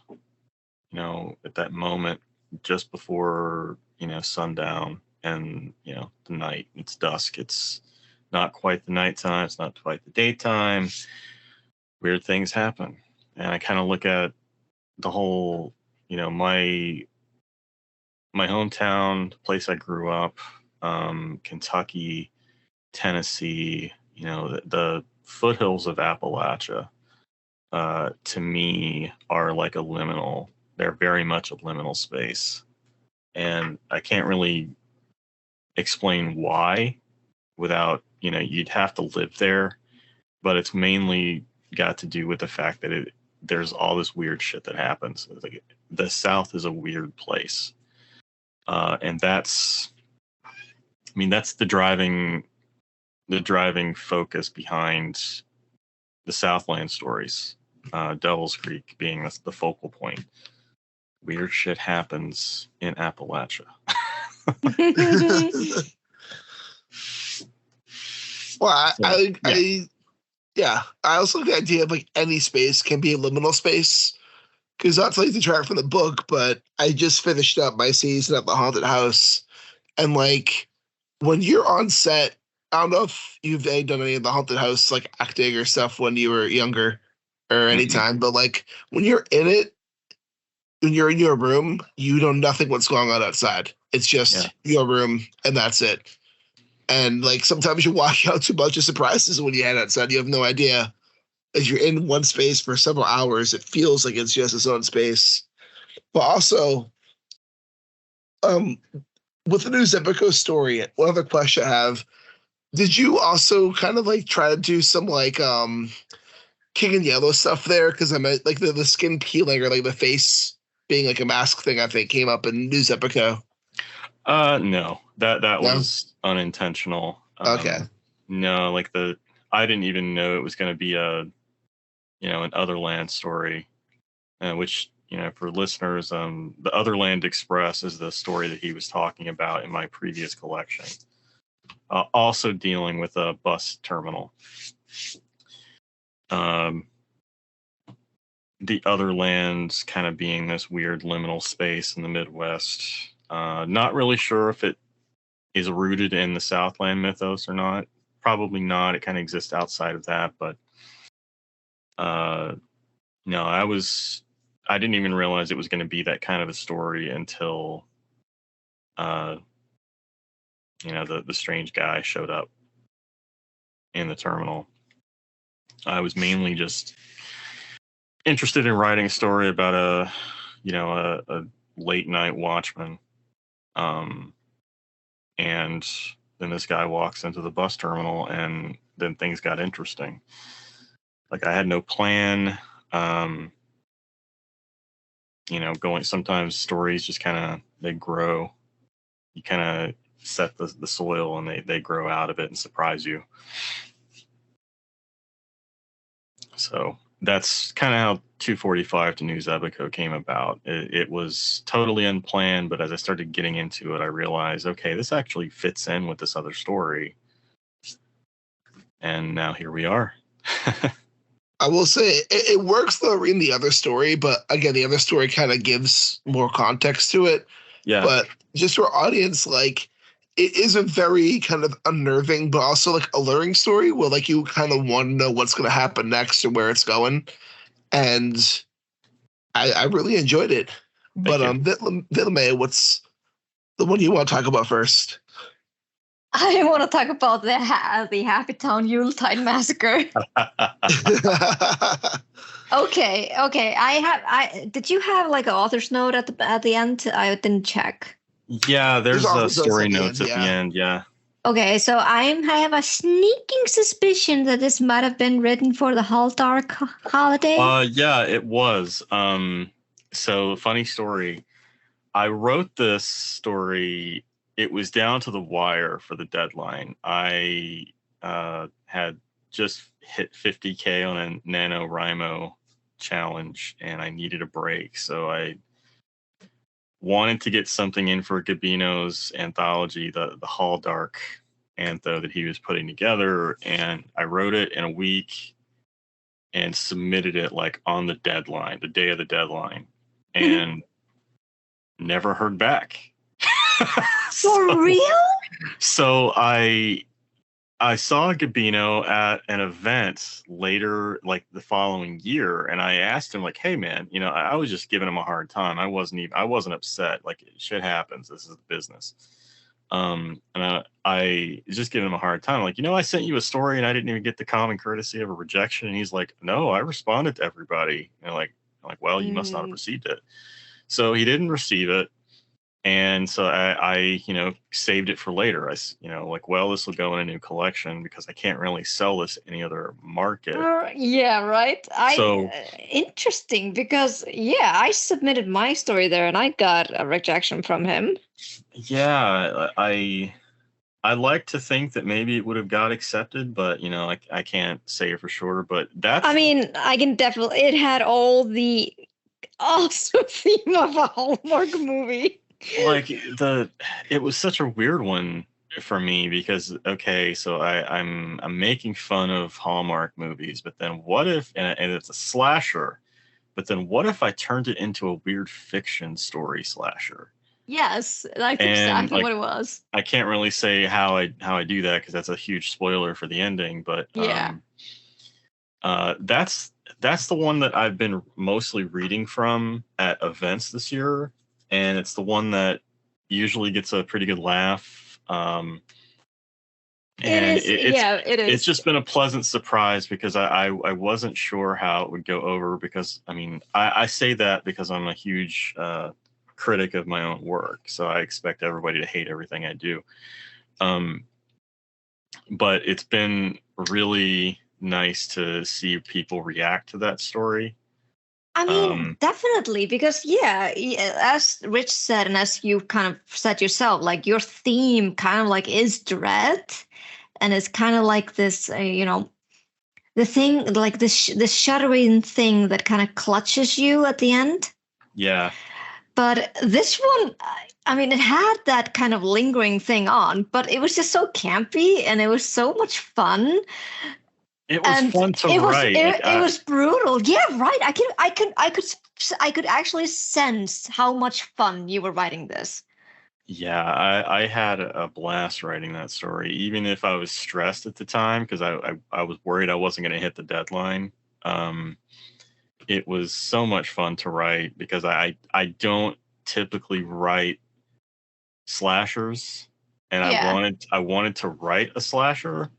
at that moment just before, sundown, and, the night, it's dusk. It's not quite the nighttime. It's not quite the daytime. Weird things happen. And I kind of look at the whole, my hometown, the place I grew up, Kentucky, Tennessee, the foothills of Appalachia, to me are like a liminal. They're very much a liminal space. And I can't really explain why without, you'd have to live there, but it's mainly got to do with the fact that there's all this weird shit that happens. Like, the South is a weird place. And that's the driving focus behind the Southland stories. Devil's Creek being the focal point. Weird shit happens in Appalachia. Well, I also like the idea of like any space can be a liminal space, because not to like detract from the book, but I just finished up my season at the haunted house, and like when you're on set, I don't know if you've done any of the haunted house like acting or stuff when you were younger or anytime, but like when you're in it, when you're in your room, you know nothing what's going on outside. It's just your room, and that's it. And like sometimes you walk out to a bunch of surprises when you head outside. You have no idea. As you're in one space for several hours, it feels like it's just its own space. But also, with the new Zebiko story, one other question I have: did you also kind of like try to do some like King in Yellow stuff there? Because I meant like the skin peeling or like the face being like a mask thing, I think came up in New Zebiko. No, that No? was unintentional. Okay. No, like I didn't even know it was going to be an Otherland story, which, for listeners, the Otherland Express is the story that he was talking about in my previous collection. Also dealing with a bus terminal. The Otherlands kind of being this weird liminal space in the Midwest. Not really sure if it is rooted in the Southland mythos or not. Probably not. It kind of exists outside of that, but no, I didn't even realize it was going to be that kind of a story until the strange guy showed up in the terminal. I was mainly just interested in writing a story about a late night watchman. And then this guy walks into the bus terminal, and then things got interesting. Like, I had no plan. Sometimes stories just kind of, they grow. You kind of set the soil, and they grow out of it and surprise you. So that's kind of how 245 to New Zebiko came about. It was totally unplanned, but as I started getting into it, I realized, okay, this actually fits in with this other story. And now here we are. I will say it works though in the other story, but again, the other story kind of gives more context to it. Yeah. But just for our audience, like, it is a very kind of unnerving, but also like alluring story where like you kind of want to know what's going to happen next and where it's going. And I really enjoyed it. But Vitlame, what's the one you want to talk about first? I want to talk about the Happy Town Yuletide Massacre. Okay. Did you have like an author's note at the end? I didn't check. Yeah, there's author's story notes notes at the end. Yeah. Okay, so I have a sneaking suspicion that this might have been written for the Halldark holiday. Yeah, it was. So funny story. I wrote this story. It was down to the wire for the deadline. I had just hit 50K on a NaNoWriMo challenge, and I needed a break. So I wanted to get something in for Gabino's anthology, the Halldark antho that he was putting together, and I wrote it in a week and submitted it like on the deadline, the day of the deadline, and never heard back. For real? So I saw Gabino at an event later, like the following year, and I asked him, like, "Hey, man, I was just giving him a hard time. I wasn't upset. Like, shit happens. This is business." And I was just giving him a hard time. Like, I sent you a story and I didn't even get the common courtesy of a rejection. And he's like, "No, I responded to everybody." And I'm like, "Well, you must not have received it." So he didn't receive it. And so I saved it for later. This will go in a new collection because I can't really sell this any other market. Yeah, right. Interesting, because I submitted my story there and I got a rejection from him. Yeah, I like to think that maybe it would have got accepted, but I can't say it for sure. But that's. I mean, I can definitely. It had all the awesome theme of a Hallmark movie. Like it was such a weird one for me because so I'm making fun of Hallmark movies, but then what if and it's a slasher, but then what if I turned it into a weird fiction story slasher? Yes, that's exactly what it was. I can't really say how I do that because that's a huge spoiler for the ending, but that's the one that I've been mostly reading from at events this year. And it's the one that usually gets a pretty good laugh. And it is. It's just been a pleasant surprise because I wasn't sure how it would go over because, I say that because I'm a huge critic of my own work. So I expect everybody to hate everything I do. But it's been really nice to see people react to that story. Definitely, because as Rich said, and as you kind of said yourself, like your theme kind of like is dread, and it's kind of like this, the thing, like this shuddering thing that kind of clutches you at the end. Yeah. But this one, it had that kind of lingering thing on, but it was just so campy and it was so much fun. It was fun to write. It was brutal. Yeah, right. I could actually sense how much fun you were writing this. Yeah, I had a blast writing that story, even if I was stressed at the time because I was worried I wasn't going to hit the deadline. It was so much fun to write because I don't typically write slashers, and I wanted to write a slasher.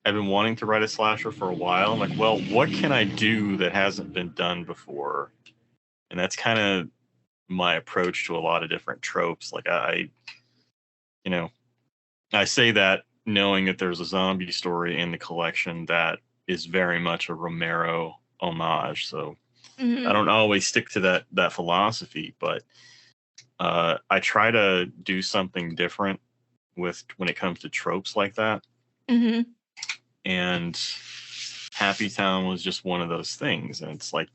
I've been wanting to write a slasher for a while. I'm like, well, what can I do that hasn't been done before? And that's kind of my approach to a lot of different tropes. Like I say that knowing that there's a zombie story in the collection that is very much a Romero homage. So I don't always stick to that philosophy, but I try to do something different when it comes to tropes like that. Mm-hmm. And Happy Town was just one of those things. And it's like,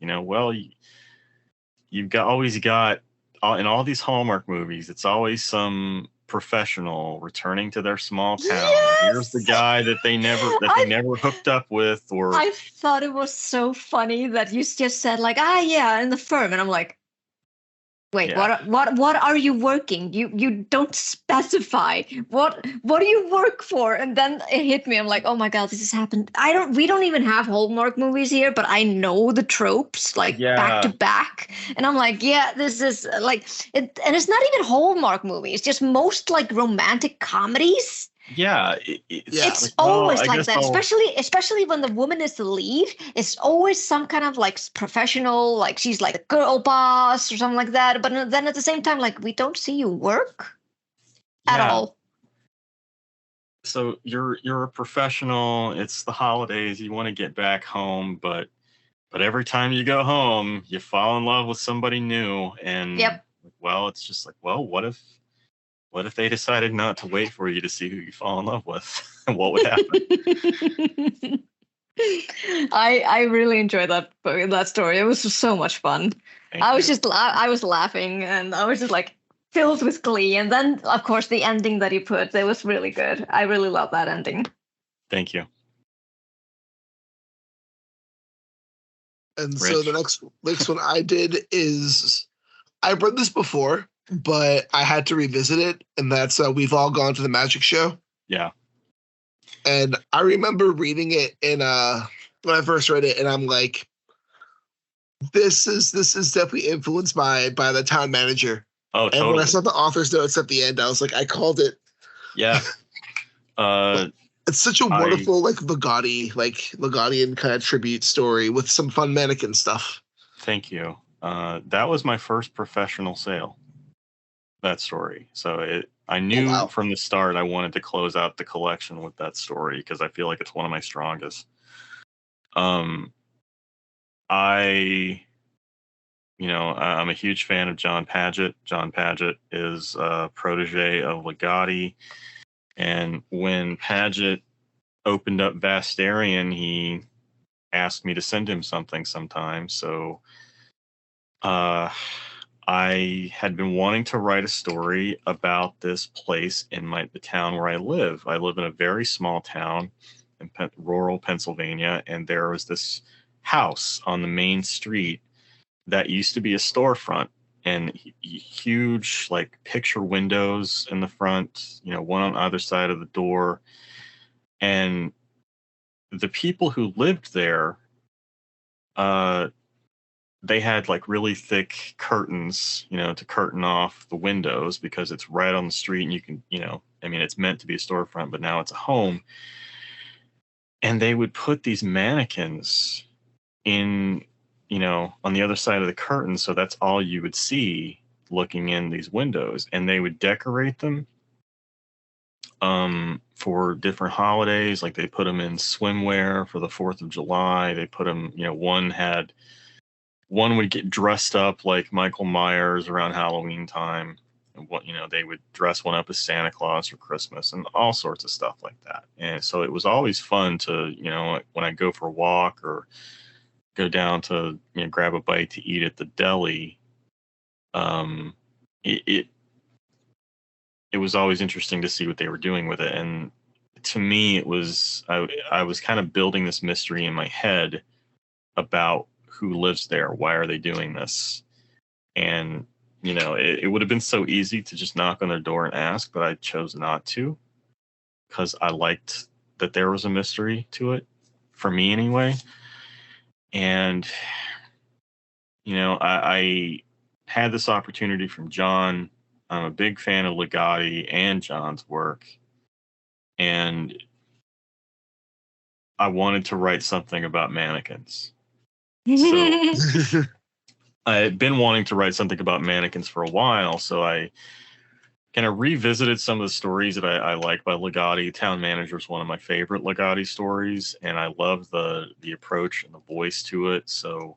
you've always got in all these Hallmark movies, it's always some professional returning to their small town. Yes! Here's the guy that they never hooked up with. Or I thought it was so funny that you just said like, in the firm, and I'm like, wait, what are you working? You don't specify. What do you work for? And then it hit me. I'm like, oh my God, this has happened. We don't even have Hallmark movies here, but I know the tropes back to back. And I'm like, this is like it, and it's not even Hallmark movies, just most like romantic comedies. Yeah, It's like, always I like guess that, especially when the woman is the lead. It's always some kind of like professional, like she's like a girl boss or something like that. But then at the same time, like we don't see you work at yeah. all. So you're a professional. It's the holidays. You want to get back home, but every time you go home, you fall in love with somebody new, and Yep. well, it's just like, well, what if they decided not to wait for you to see who you fall in love with? What would happen? I really enjoyed that story. It was so much fun. Thank I was you. just I was laughing and I was just like filled with glee. And then of course the ending that he put, it was really good. I really love that ending. Thank you. And so the next one I did is, I've read this before, but I had to revisit it, and that's We've All Gone to the Magic Show. Yeah. And I remember reading it in when I first read it, and I'm like, this is definitely influenced by the town manager. Oh, and totally. when I saw the author's notes at the end, I was like, I called it. Yeah. It's such a wonderful Legatian kind of tribute story with some fun mannequin stuff. Thank you. That was my first professional sale, that story. So I knew from the start I wanted to close out the collection with that story because I feel like it's one of my strongest. I'm a huge fan of John Paget. John Paget is a protege of Legati. And when Paget opened up Vastarian, he asked me to send him something sometime. So I had been wanting to write a story about this place in the town where I live. I live in a very small town in rural Pennsylvania, and there was this house on the main street that used to be a storefront, and huge like picture windows in the front, one on either side of the door. And the people who lived there, they had like really thick curtains, to curtain off the windows because it's right on the street and you can, it's meant to be a storefront, but now it's a home. And they would put these mannequins in, on the other side of the curtain. So that's all you would see looking in these windows. And they would decorate them for different holidays. Like they put them in swimwear for the 4th of July. They put them, one would get dressed up like Michael Myers around Halloween time. And they would dress one up as Santa Claus for Christmas and all sorts of stuff like that. And so it was always fun to, when I go for a walk or go down to grab a bite to eat at the deli, it was always interesting to see what they were doing with it. And to me, it was I was kind of building this mystery in my head about who lives there, why are they doing this, and it would have been so easy to just knock on their door and ask, but I chose not to because I liked that there was a mystery to it, for me anyway. And I had this opportunity from John. I'm a big fan of Legati and John's work, and I wanted to write something about mannequins. So I had been wanting to write something about mannequins for a while, so I kind of revisited some of the stories that I like by Legati. Town Manager is one of my favorite Legati stories, and I love the approach and the voice to it. So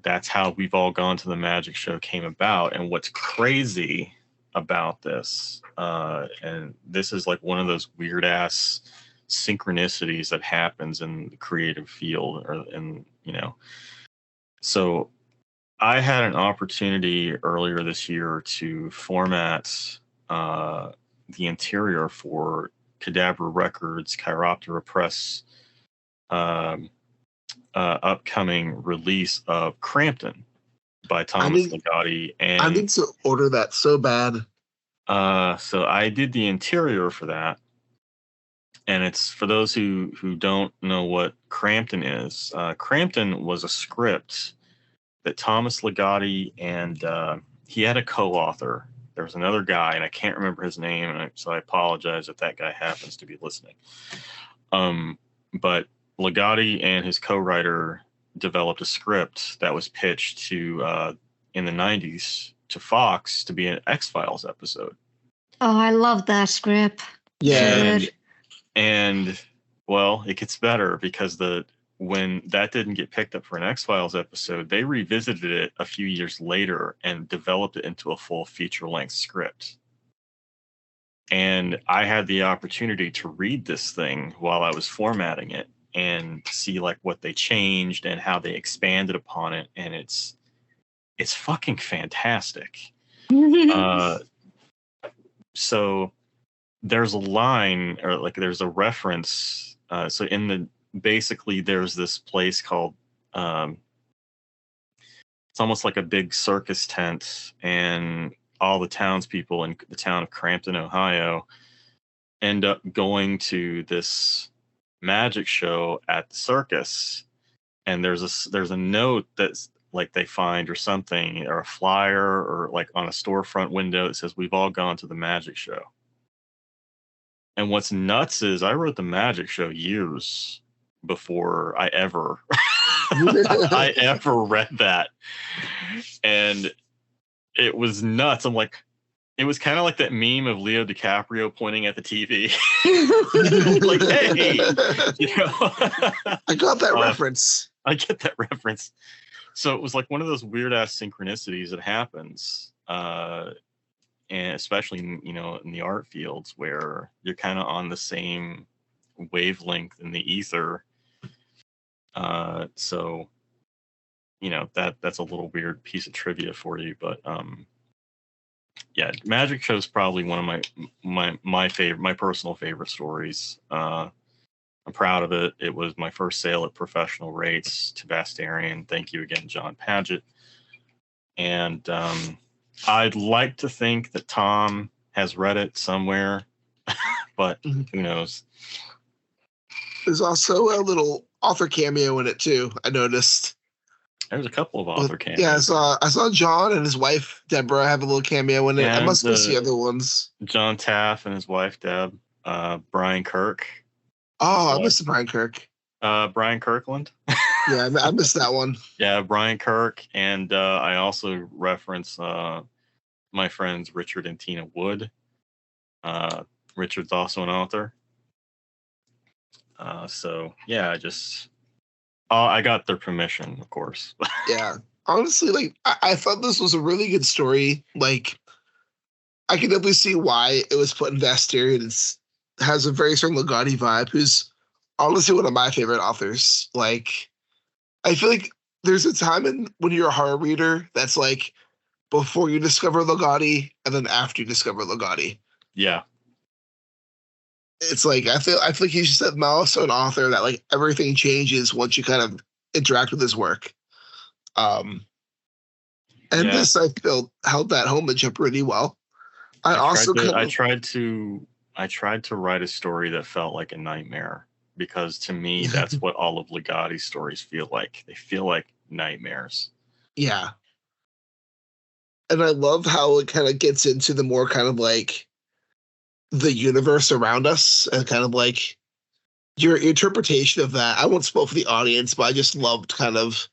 that's how We've All Gone to the Magic Show came about. And what's crazy about this, and this is like one of those weird ass synchronicities that happens in the creative field, so I had an opportunity earlier this year to format the interior for Cadaver Records Chiroptera Press upcoming release of Crampton by Thomas Legati. And I need to order that so bad. So I did the interior for that. And it's for those who don't know what Crampton is. Crampton was a script that Thomas Legati and he had a co-author There was another guy, and I can't remember his name, and so I apologize if that guy happens to be listening. But Ligotti and his co-writer developed a script that was pitched to in the 90s to Fox to be an X-Files episode. Oh, I love that script. Yeah. And well, it gets better because when that didn't get picked up for an X-Files episode, they revisited it a few years later and developed it into a full feature-length script. And I had the opportunity to read this thing while I was formatting it and see like what they changed and how they expanded upon it. And it's fucking fantastic. So there's a line, or like there's a reference. So basically there's this place called, it's almost like a big circus tent, and all the townspeople in the town of Crampton, Ohio, end up going to this magic show at the circus. And there's a note that's like they find or something, or a flyer, or like on a storefront window that says, "We've all gone to the magic show." And what's nuts is I wrote the magic show years before I ever read that. And it was nuts. I'm like, it was kind of like that meme of Leo DiCaprio pointing at the TV. Like, hey, you know. I got that reference. I get that reference. So it was like one of those weird ass synchronicities that happens. And especially, you know, in the art fields where you're kind of on the same wavelength in the ether. So, you know, that's a little weird piece of trivia for you, but yeah, Magic Show is probably one of my personal favorite stories. I'm proud of it. It was my first sale at professional rates to Bastarian. Thank you again, John Paget. And I'd like to think that Tom has read it somewhere, but who knows? There's also a little author cameo in it too, I noticed. There's a couple of author cameos. Yeah, I saw John and his wife Deborah have a little cameo in it. I must miss the other ones. John Taff and his wife Deb, Brian Kirk. Oh, I missed Brian Kirk. Brian Kirkland. Yeah, I missed that one. Yeah, Brian Kirk, and I also reference my friends Richard and Tina Wood. Richard's also an author. So yeah, I got their permission, of course. Yeah, honestly, like I thought this was a really good story. Like, I can definitely see why it was put in Bastarian. It has a very strong Ligotti vibe. Who's honestly one of my favorite authors. Like, I feel like there's a time when you're a horror reader that's like before you discover Ligotti and then after you discover Ligotti. Yeah. It's like I feel like he's just that milestone author that like everything changes once you kind of interact with his work. This I feel held that homage up pretty well. I tried to write a story that felt like a nightmare, because to me that's what all of Ligotti's stories feel like. They feel like nightmares. Yeah. And I love how it kind of gets into the more kind of like the universe around us and kind of like your interpretation of that. I won't spoil for the audience, but I just loved kind of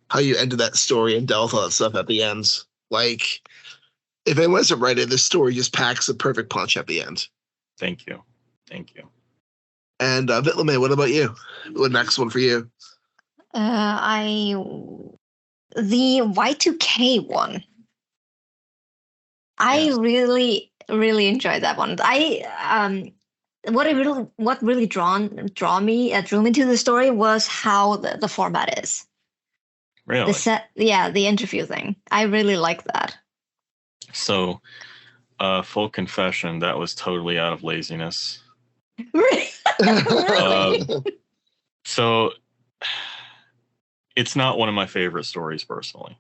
how you ended that story and dealt with all that stuff at the end. Like, if anyone hasn't read it, this story just packs a perfect punch at the end. Thank you. And Vitlame, what about you? What next one for you? The Y2K one. I really enjoyed that one. What really drew me to the story was how the format is. Really? The interview thing. I really like that. So, full confession, that was totally out of laziness. Really? So, it's not one of my favorite stories personally.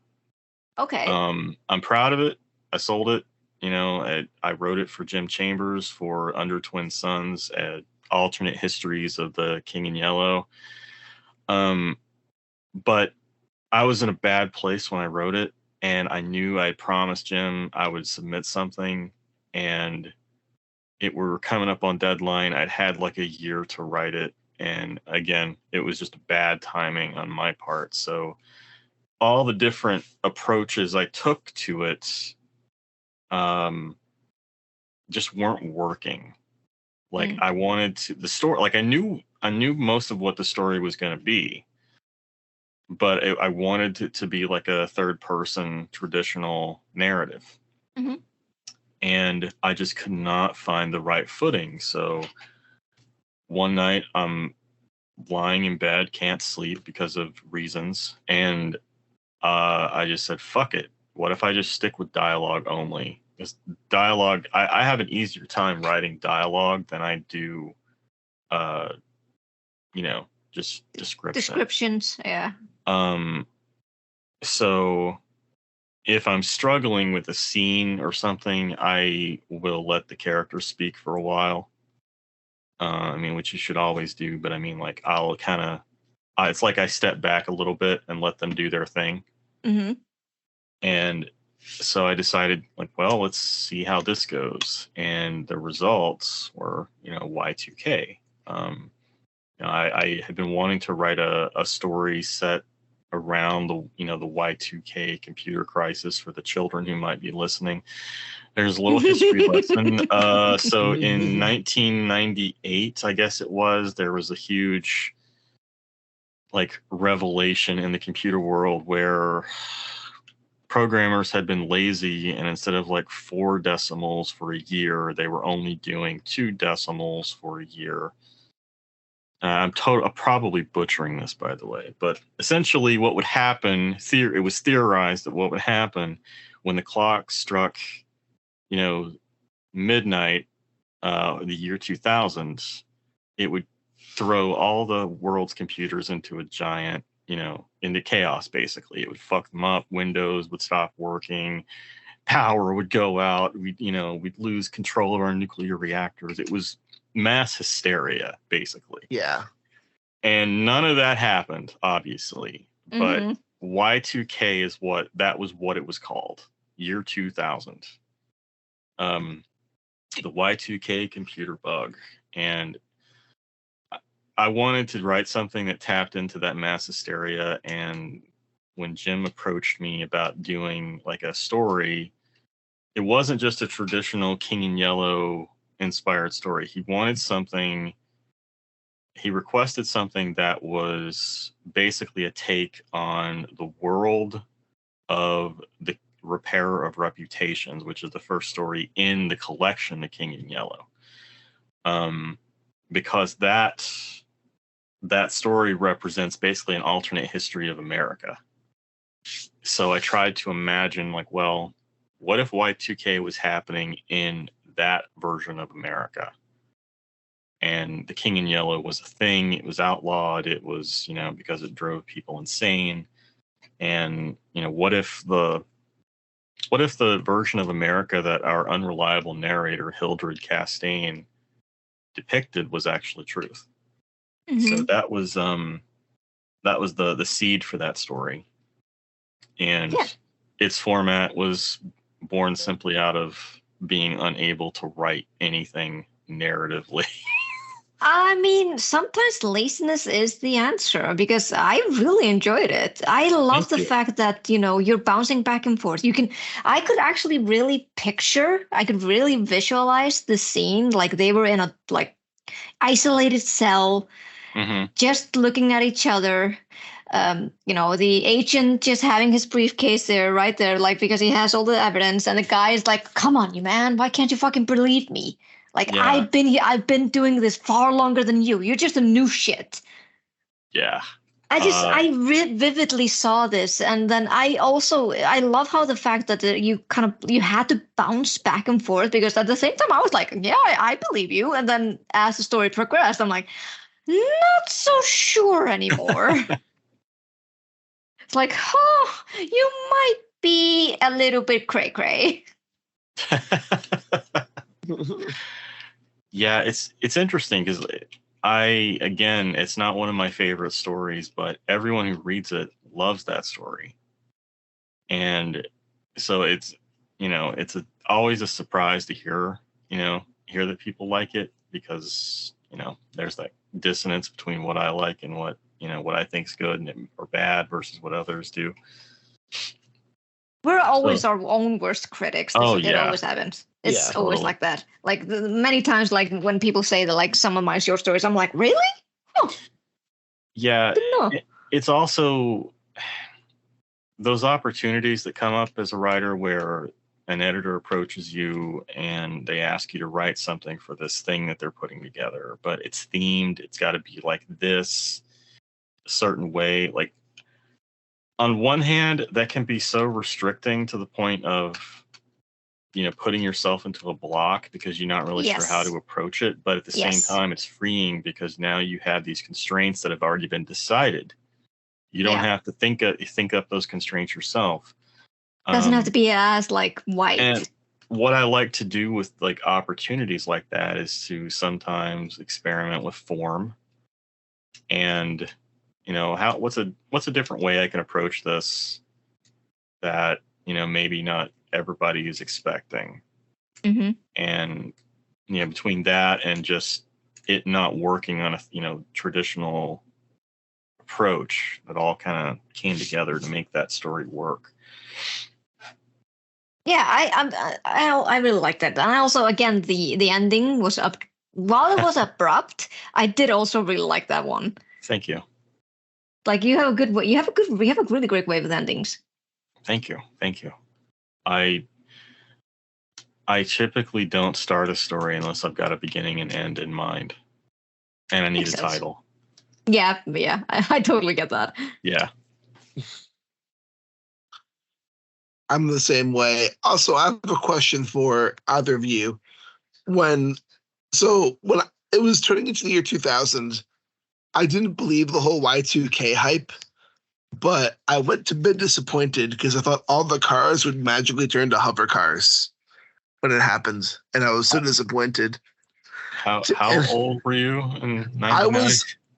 Okay. I'm proud of it. I sold it. You know, I wrote it for Jim Chambers for Under Twin Suns, alternate histories of the King in Yellow. But I was in a bad place when I wrote it, and I knew I'd promised Jim I would submit something, and we're coming up on deadline. I'd had like a year to write it, and again, it was just bad timing on my part. So all the different approaches I took to it just weren't working. Like I wanted to the story, like I knew most of what the story was going to be, but I wanted it to be like a third person traditional narrative. Mm-hmm. And I just could not find the right footing. So one night I'm lying in bed, can't sleep because of reasons, and I just said, fuck it. What if I just stick with dialogue only? Because dialogue, I have an easier time writing dialogue than I do, just descriptions. Yeah. So if I'm struggling with a scene or something, I will let the character speak for a while. Which you should always do, but like I'll kind of, it's like I step back a little bit and let them do their thing. Mm-hmm. And so I decided, like, well, let's see how this goes. And the results were, Y2K. I had been wanting to write a story set around the Y2K computer crisis for the children who might be listening. There's a little history lesson. So in 1998, I guess it was, there was a huge revelation in the computer world where programmers had been lazy, and instead of 4 decimals for a year, they were only doing 2 decimals for a year. I'm probably butchering this, by the way, but essentially what would happen, it was theorized that what would happen when the clock struck, midnight, the year 2000, it would throw all the world's computers into a giant, into chaos, basically. It would fuck them up. Windows would stop working. Power would go out. We'd lose control of our nuclear reactors. It was mass hysteria, basically. Yeah. And none of that happened, obviously. Mm-hmm. But Y2K was what it was called. Year 2000. The Y2K computer bug. And I wanted to write something that tapped into that mass hysteria. And when Jim approached me about doing a story, it wasn't just a traditional King in Yellow inspired story. He requested something that was basically a take on the world of the Repairer of Reputations, which is the first story in the collection, The King in Yellow. Because that story represents basically an alternate history of America. So I tried to imagine, what if Y2K was happening in that version of America? And the King in Yellow was a thing. It was outlawed. It was, because it drove people insane. And, what if the version of America that our unreliable narrator, Hildred Castaigne, depicted was actually truth? Mm-hmm. So that was the seed for that story. And its format was born simply out of being unable to write anything narratively. Sometimes laziness is the answer, because I really enjoyed it. I love the fact that, you're bouncing back and forth. I could actually really visualize the scene, like they were in a isolated cell, mm-hmm. just looking at each other. The agent just having his briefcase there, right there, because he has all the evidence, and the guy is like, come on, you man, why can't you fucking believe me? I've been doing this far longer than you. You're just a new shit. Yeah. I vividly saw this, and then I love how the fact that you had to bounce back and forth, because at the same time I was like, yeah, I believe you, and then as the story progressed, I'm like, not so sure anymore. It's like, you might be a little bit cray-cray. Yeah, it's interesting, because it's not one of my favorite stories, but everyone who reads it loves that story. And so it's, always a surprise to hear that people like it, because, there's that dissonance between what I like and what I think's good or bad versus what others do. We're always our own worst critics. It always happens. It's always like that. Like many times, like when people say that, like, some of my short stories, I'm like, really? Oh, yeah. It's also those opportunities that come up as a writer where an editor approaches you and they ask you to write something for this thing that they're putting together, but it's themed. It's got to be like this certain way. Like, on one hand, that can be so restricting to the point of, putting yourself into a block because you're not really sure how to approach it. But at the same time, it's freeing because now you have these constraints that have already been decided. You don't have to think up those constraints yourself. Doesn't have to be as like white. And what I like to do with like opportunities like that is to sometimes experiment with form and, what's a different way I can approach this that, maybe not everybody is expecting. Mm-hmm. And, between that and just it not working on a, traditional approach, that all kind of came together to make that story work. Yeah, I really like that. And I also, again, the ending was up. While it was abrupt, I did also really like that one. Thank you. Like, you have a good way. You have a really great way with endings. Thank you. I typically don't start a story unless I've got a beginning and end in mind, and I need a title. Yeah, I totally get that. Yeah. I'm the same way. Also, I have a question for either of you. When it was turning into the year 2000, I didn't believe the whole Y2K hype, but I went to bed disappointed because I thought all the cars would magically turn to hover cars when it happened, and I was so disappointed. How old were you in 99?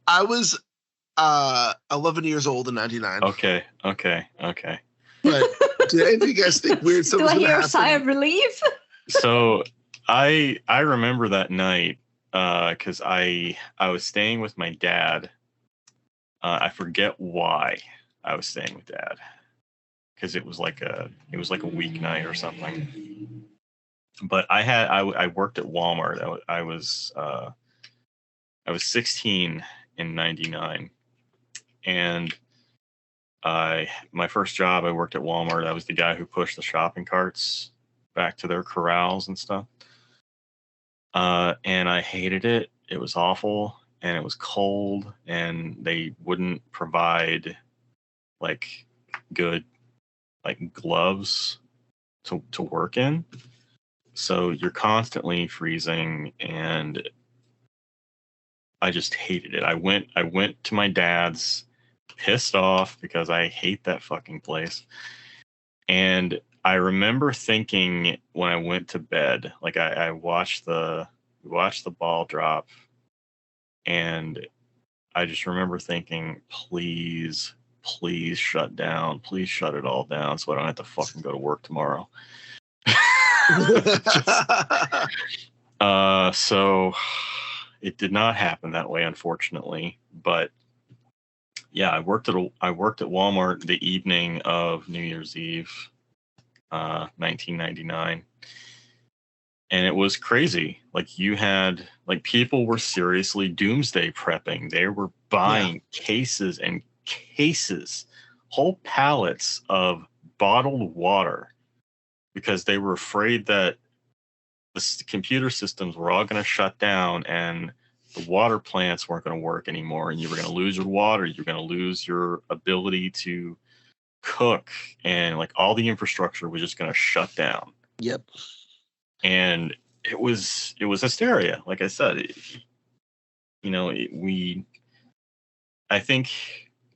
I was 11 years old in 99. Okay. But did any of you guys think weird stuff was going to happen? Do I hear a sigh of relief? So I remember that night because I was staying with my dad. I forget why I was staying with Dad, because it was like a weeknight or something. But I worked at Walmart. I was 16 in 99, and my first job, I worked at Walmart. I was the guy who pushed the shopping carts back to their corrals and stuff. And I hated it. It was awful, and it was cold, and they wouldn't provide like good like gloves to work in. So you're constantly freezing, and I just hated it. I went to my dad's pissed off because I hate that fucking place. And I remember thinking when I went to bed, like I watched the ball drop, and I just remember thinking, please shut down. Please shut it all down so I don't have to fucking go to work tomorrow. So it did not happen that way, unfortunately. But yeah, I worked at Walmart the evening of New Year's Eve, 1999. And it was crazy. Like, you had, like, people were seriously doomsday prepping. They were buying cases and cases, whole pallets of bottled water, because they were afraid that the computer systems were all going to shut down and the water plants weren't going to work anymore, and you were going to lose your water. You're going to lose your ability to cook, and like all the infrastructure was just going to shut down. Yep. And it was hysteria. Like I said, I think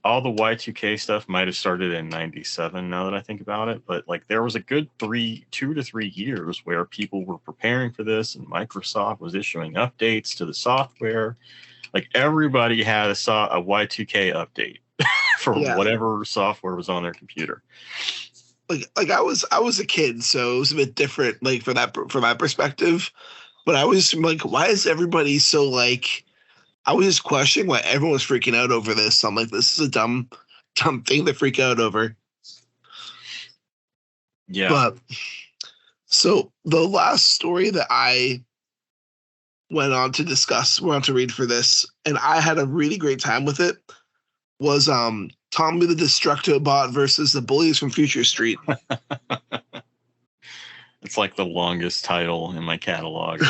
all the Y2K stuff might have started in 97 now that I think about it. But like, there was a good 2 to 3 years where people were preparing for this, and Microsoft was issuing updates to the software. Like, everybody had a Y2K update for whatever software was on their computer. like I was a kid, so it was a bit different, like from that perspective. But I was like, why is everybody so like? I was just questioning why everyone was freaking out over this. I'm like, this is a dumb thing to freak out over. Yeah. But so the last story that I went on to read for this, and I had a really great time with it, was Tommy the Destructobot versus the Bullies from Future Street. It's like the longest title in my catalog.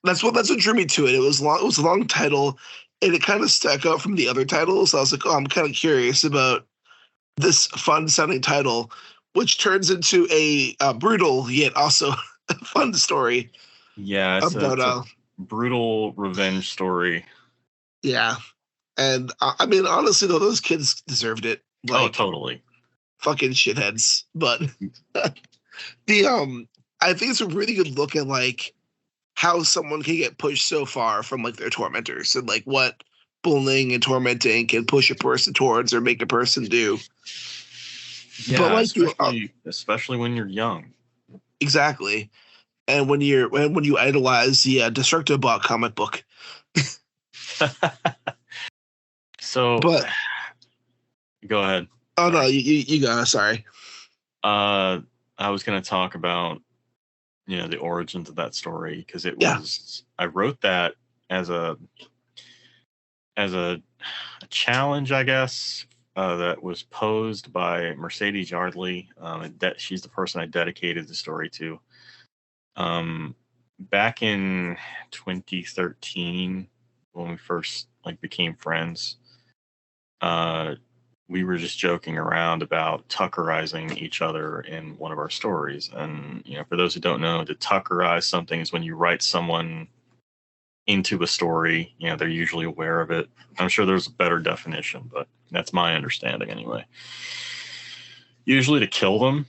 That's what drew me to it. It was long. It was a long title, and it kind of stuck out from the other titles. I was like, oh, I'm kind of curious about this fun sounding title, which turns into a brutal yet also fun story. Yeah, it's a brutal revenge story. Yeah, and I mean, honestly, though, those kids deserved it. Like, totally. Fucking shitheads. But I think it's a really good look at like how someone can get pushed so far from like their tormentors, and like what bullying and tormenting can push a person towards or make a person do. Yeah, but like especially when you're young. Exactly. And when you idolize the Destructobot comic book. So, but go ahead. Oh, sorry. No, you go. Sorry. I was going to talk about, the origins of that story, because it was, I wrote that as a challenge, I guess, that was posed by Mercedes Yardley. She's the person I dedicated the story to. Back in 2013, when we first became friends, we were just joking around about Tuckerizing each other in one of our stories. And for those who don't know, to Tuckerize something is when you write someone into a story. They're usually aware of it. I'm sure there's a better definition, but that's my understanding anyway. Usually to kill them.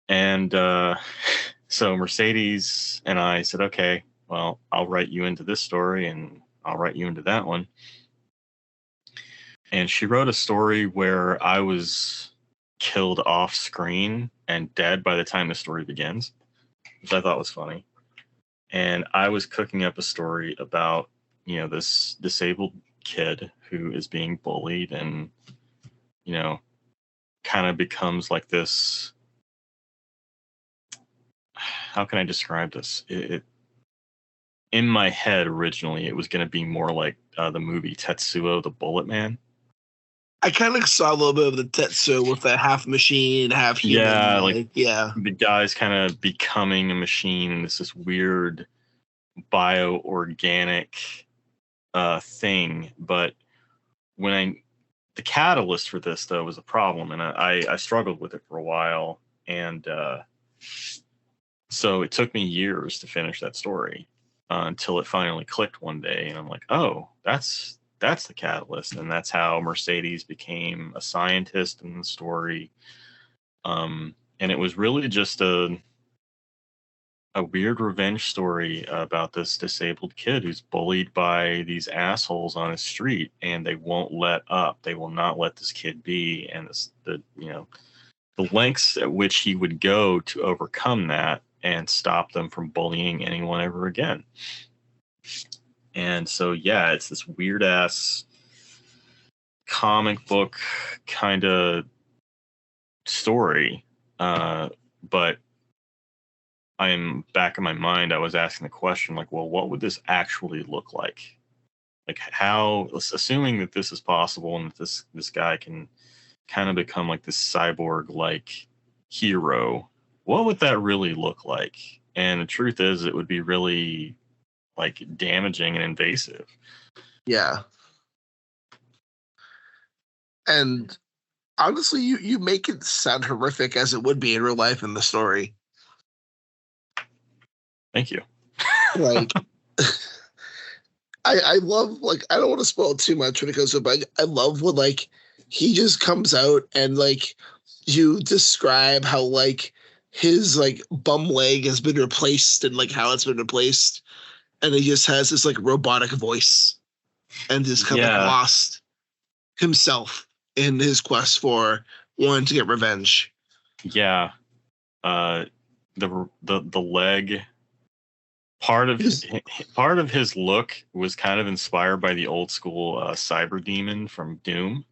And so Mercedes and I said, okay, well, I'll write you into this story and I'll write you into that one. And she wrote a story where I was killed off screen and dead by the time the story begins, which I thought was funny. And I was cooking up a story about, this disabled kid who is being bullied and, kind of becomes like this. How can I describe this? In my head, originally, it was going to be more like the movie Tetsuo the Bullet Man. I kind of saw a little bit of the Tetsuo with that half machine, half human. Yeah, the guy's kind of becoming a machine, and it's this weird bioorganic thing. But the catalyst for this, though, was a problem, and I struggled with it for a while, and so it took me years to finish that story until it finally clicked one day, and I'm like, oh, that's the catalyst, and that's how Mercedes became a scientist in the story. And it was really just a weird revenge story about this disabled kid who's bullied by these assholes on his street, and they won't let up. They will not let this kid be, and the lengths at which he would go to overcome that and stop them from bullying anyone ever again. And so, yeah, it's this weird ass comic book kind of story. But I'm back in my mind, I was asking the question, like, well, what would this actually look like? Like, how, assuming that this is possible and that this guy can kind of become like this cyborg-like hero, what would that really look like? And the truth is, it would be really damaging and invasive. Yeah. And honestly, you make it sound horrific as it would be in real life in the story. Thank you. I love, I don't want to spoil too much when it goes up, but I love when he just comes out and you describe how his bum leg has been replaced and how it's been replaced. And he just has this robotic voice and just kind of lost himself in his quest for wanting to get revenge. Yeah. The leg. Part of his look was kind of inspired by the old school cyber demon from Doom.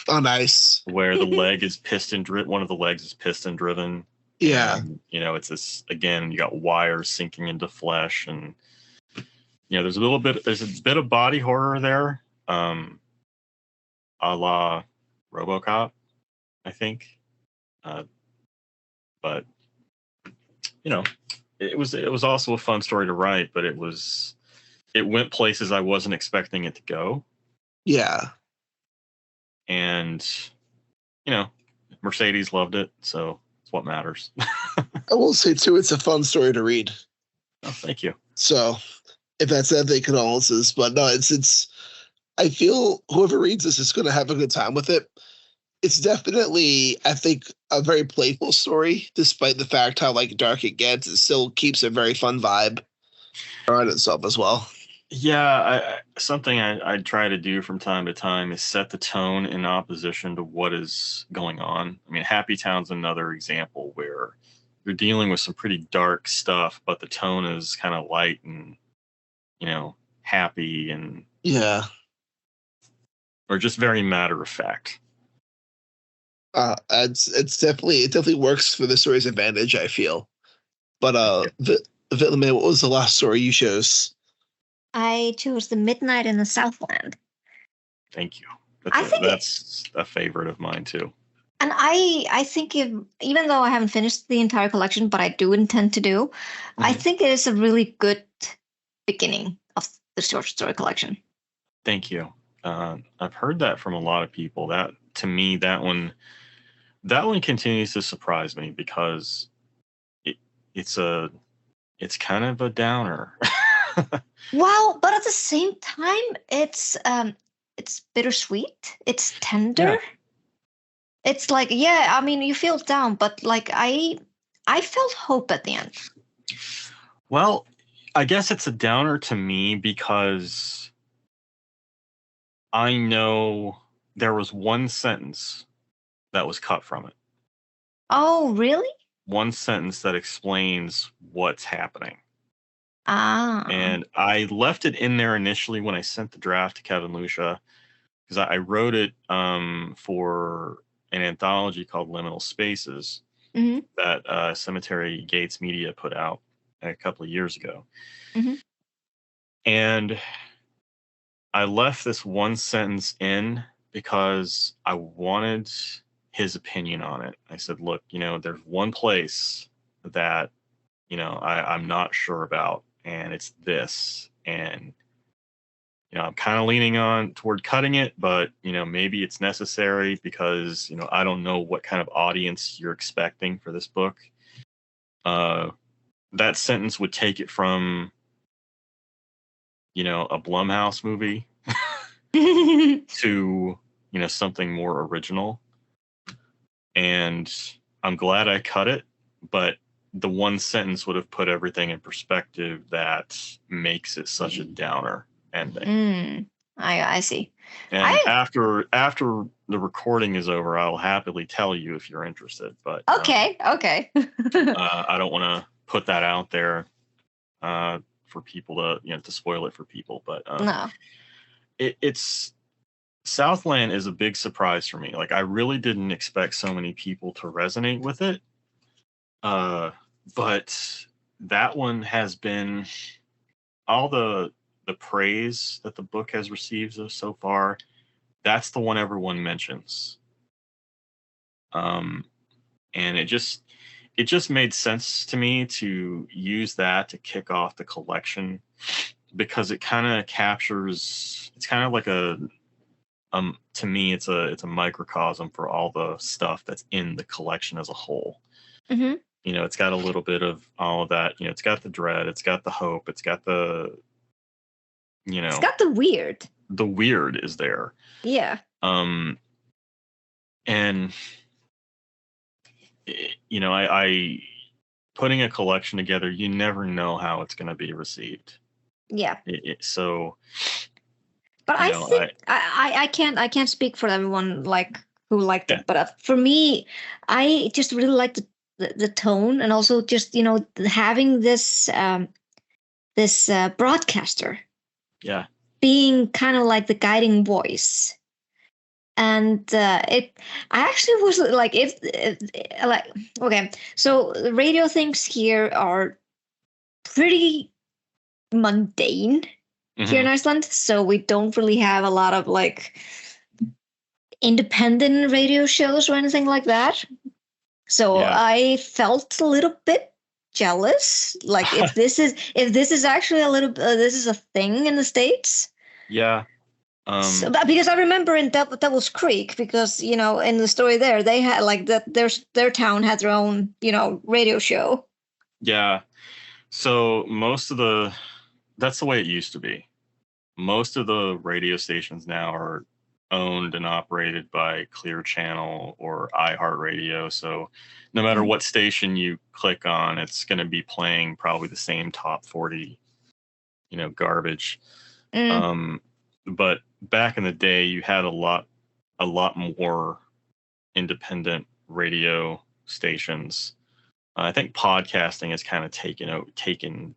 Oh, nice. Where the leg is piston driven. One of the legs is piston driven. Yeah. And, it's this, again, you got wires sinking into flesh, and there's a bit of body horror there, a la RoboCop, I think. But it was also a fun story to write, but it went places I wasn't expecting it to go. Yeah. And Mercedes loved it, so it's what matters. I will say too, it's a fun story to read. Oh, thank you. So if that's anything, condolences. But no, it's I feel whoever reads this is going to have a good time with it. It's definitely, I think, a very playful story, despite the fact how dark it gets. It still keeps a very fun vibe around itself as well. Yeah, something I try to do from time to time is set the tone in opposition to what is going on. I mean, Happy Town's another example where you're dealing with some pretty dark stuff, but the tone is kind of light and, happy and or just very matter of fact. It definitely works for the story's advantage, I feel. But Wellman, what was the last story you chose? I chose The Midnight in the Southland. Thank you. That's a favorite of mine too. And I think even though I haven't finished the entire collection, but I do intend to do, I think it is a really good beginning of the short story collection. Thank you. I've heard that from a lot of people. That, to me, that one continues to surprise me because it's kind of a downer. Well, but at the same time, it's bittersweet. It's tender. Yeah. It's you feel down, but I felt hope at the end. Well, I guess it's a downer to me because I know there was one sentence that was cut from it. Oh, really? One sentence that explains what's happening. Ah. And I left it in there initially when I sent the draft to Kevin Lucia, because I wrote it for an anthology called Liminal Spaces that Cemetery Gates Media put out a couple of years ago. And I left this one sentence in because I wanted his opinion on it. I said, look, there's one place that, I'm not sure about, and it's this. And, I'm kind of leaning toward cutting it, but, maybe it's necessary because, I don't know what kind of audience you're expecting for this book. That sentence would take it from, a Blumhouse movie to, something more original. And I'm glad I cut it, but the one sentence would have put everything in perspective that makes it such a downer ending. I see. And after the recording is over, I'll happily tell you if you're interested. But okay. I don't want to put that out there for people to spoil it for people. But no, it's Southland is a big surprise for me. I really didn't expect so many people to resonate with it. But that one has been all the praise that the book has received so far. That's the one everyone mentions. And it just made sense to me to use that to kick off the collection because it kind of captures. It's kind of like to me, it's a microcosm for all the stuff that's in the collection as a whole. It's got a little bit of all of that. It's got the dread, it's got the hope, it's got the, it's got the weird. The weird is there. Yeah. And I putting a collection together, you never know how it's going to be received. Yeah. So. But I think I can't speak for everyone who liked Yeah. it. But for me, I just really liked the tone, and also just having this broadcaster Yeah. being kind of like the guiding voice. And I actually was like, if like, okay, so the radio things here are pretty mundane here in Mhm. Iceland, so we don't really have a lot of like independent radio shows or anything like that. So Yeah. I felt a little bit jealous, like if this is actually a little this is a thing in the States. Yeah. So, because I remember in Devil's Creek, because in the story there, they had like that their town had their own radio show. Yeah. So that's the way it used to be. Most of the radio stations now are owned and operated by Clear Channel or iHeartRadio. So no matter what station you click on, it's going to be playing probably the same top 40, garbage. But back in the day, you had a lot more independent radio stations. I think podcasting has kind of taken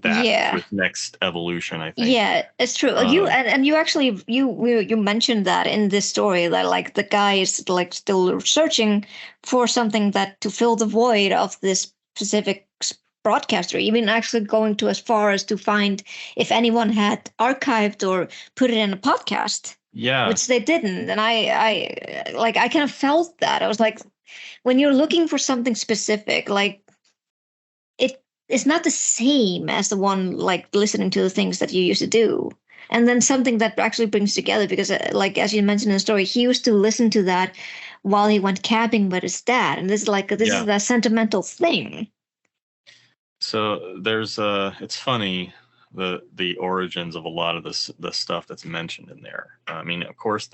that Yeah. to its next evolution, I think. Yeah, it's true. You actually you mentioned that in this story, that like the guy is like still searching for something that to fill the void of this specific broadcaster, even actually going to as far as to find if anyone had archived or put it in a podcast. Yeah. Which they didn't. And I kind of felt that. I was like, when you're looking for something specific, like it's not the same as the one like listening to the things that you used to do. And then something that actually brings together, because like as you mentioned in the story, he used to listen to that while he went camping with his dad, and this is a sentimental thing. So there's it's funny the origins of a lot of the stuff that's mentioned in there. I mean, of course,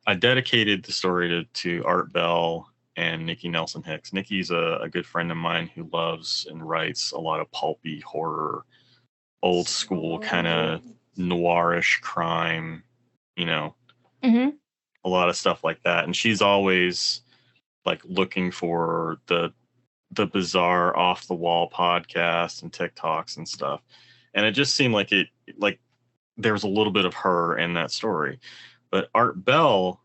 I dedicated the story to Art Bell and Nikki Nelson Hicks. Nikki's a good friend of mine who loves and writes a lot of pulpy horror, old school kind of noirish crime, Mm-hmm. a lot of stuff like that. And she's always like looking for the bizarre off the wall podcasts and TikToks and stuff. And it just seemed like there was a little bit of her in that story. But Art Bell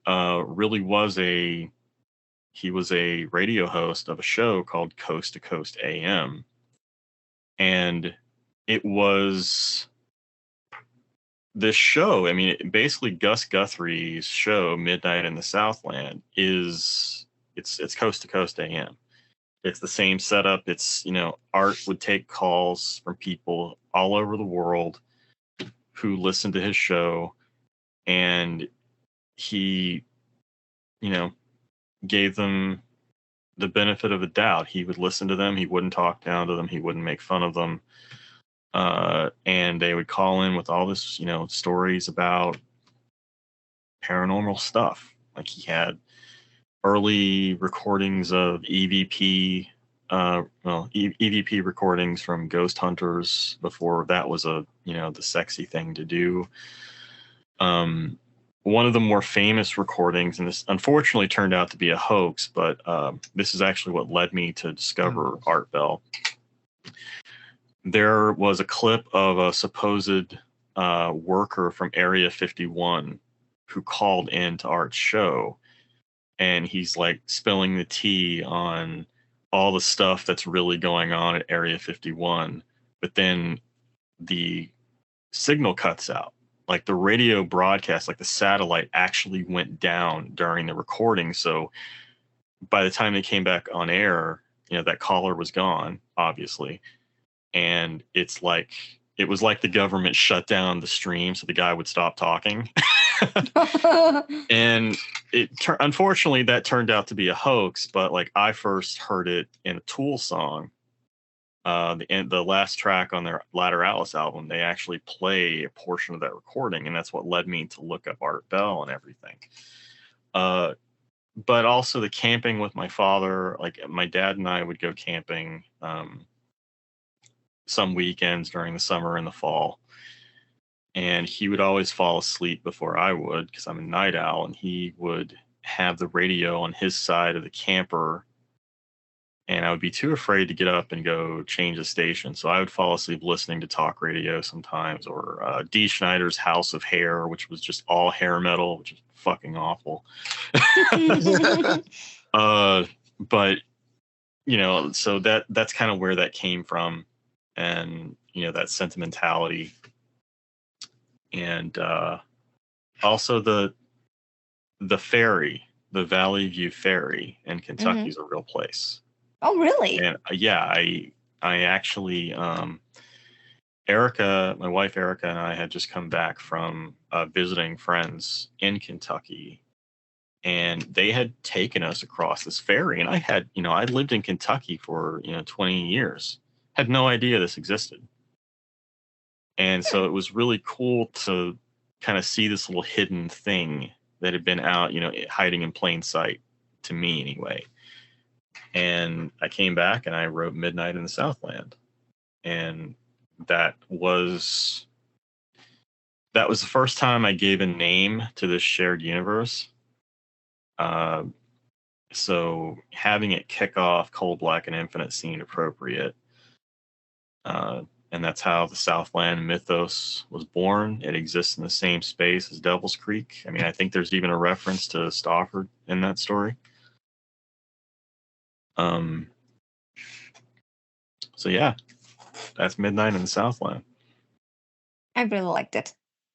really was a radio host of a show called Coast to Coast AM. And it was this show. I mean, basically Gus Guthrie's show, Midnight in the Southland, it's Coast to Coast AM. It's the same setup. It's, Art would take calls from people all over the world who listened to his show, and he, gave them the benefit of the doubt. He would listen to them. He wouldn't talk down to them. He wouldn't make fun of them. And they would call in with all this, stories about paranormal stuff. Like he had early recordings of EVP, EVP recordings from ghost hunters before that was the sexy thing to do. One of the more famous recordings, and this unfortunately turned out to be a hoax, but this is actually what led me to discover Art Bell. There was a clip of a supposed worker from Area 51 who called in to Art's show, and he's like spilling the tea on all the stuff that's really going on at Area 51. But then the signal cuts out. Like the radio broadcast, like the satellite actually went down during the recording. So by the time they came back on air, that caller was gone, obviously. And it was like the government shut down the stream so the guy would stop talking. And unfortunately that turned out to be a hoax, but like I first heard it in a Tool song. The last track on their Latter Alice album, they actually play a portion of that recording, and that's what led me to look up Art Bell and everything. But also the camping with my father, like my dad and I would go camping some weekends during the summer and the fall. And he would always fall asleep before I would, because I'm a night owl, and he would have the radio on his side of the camper, and I would be too afraid to get up and go change the station. So I would fall asleep listening to talk radio sometimes, or Dee Schneider's House of Hair, which was just all hair metal, which is fucking awful. But so that's kind of where that came from, and that sentimentality, and also the ferry, the Valley View Ferry in Kentucky is a real place. Oh, really? And I actually, Erica, my wife Erica, and I had just come back from visiting friends in Kentucky, and they had taken us across this ferry. And I lived in Kentucky for 20 years, had no idea this existed, and so it was really cool to kind of see this little hidden thing that had been out, hiding in plain sight, to me anyway. And I came back and I wrote Midnight in the Southland, and that was the first time I gave a name to this shared universe. So having it kick off Cold Black and Infinite seemed appropriate. And that's how the Southland mythos was born. It exists in the same space as Devil's Creek. I mean, I think there's even a reference to Stafford in that story. So yeah, that's Midnight in the Southland. I really liked it.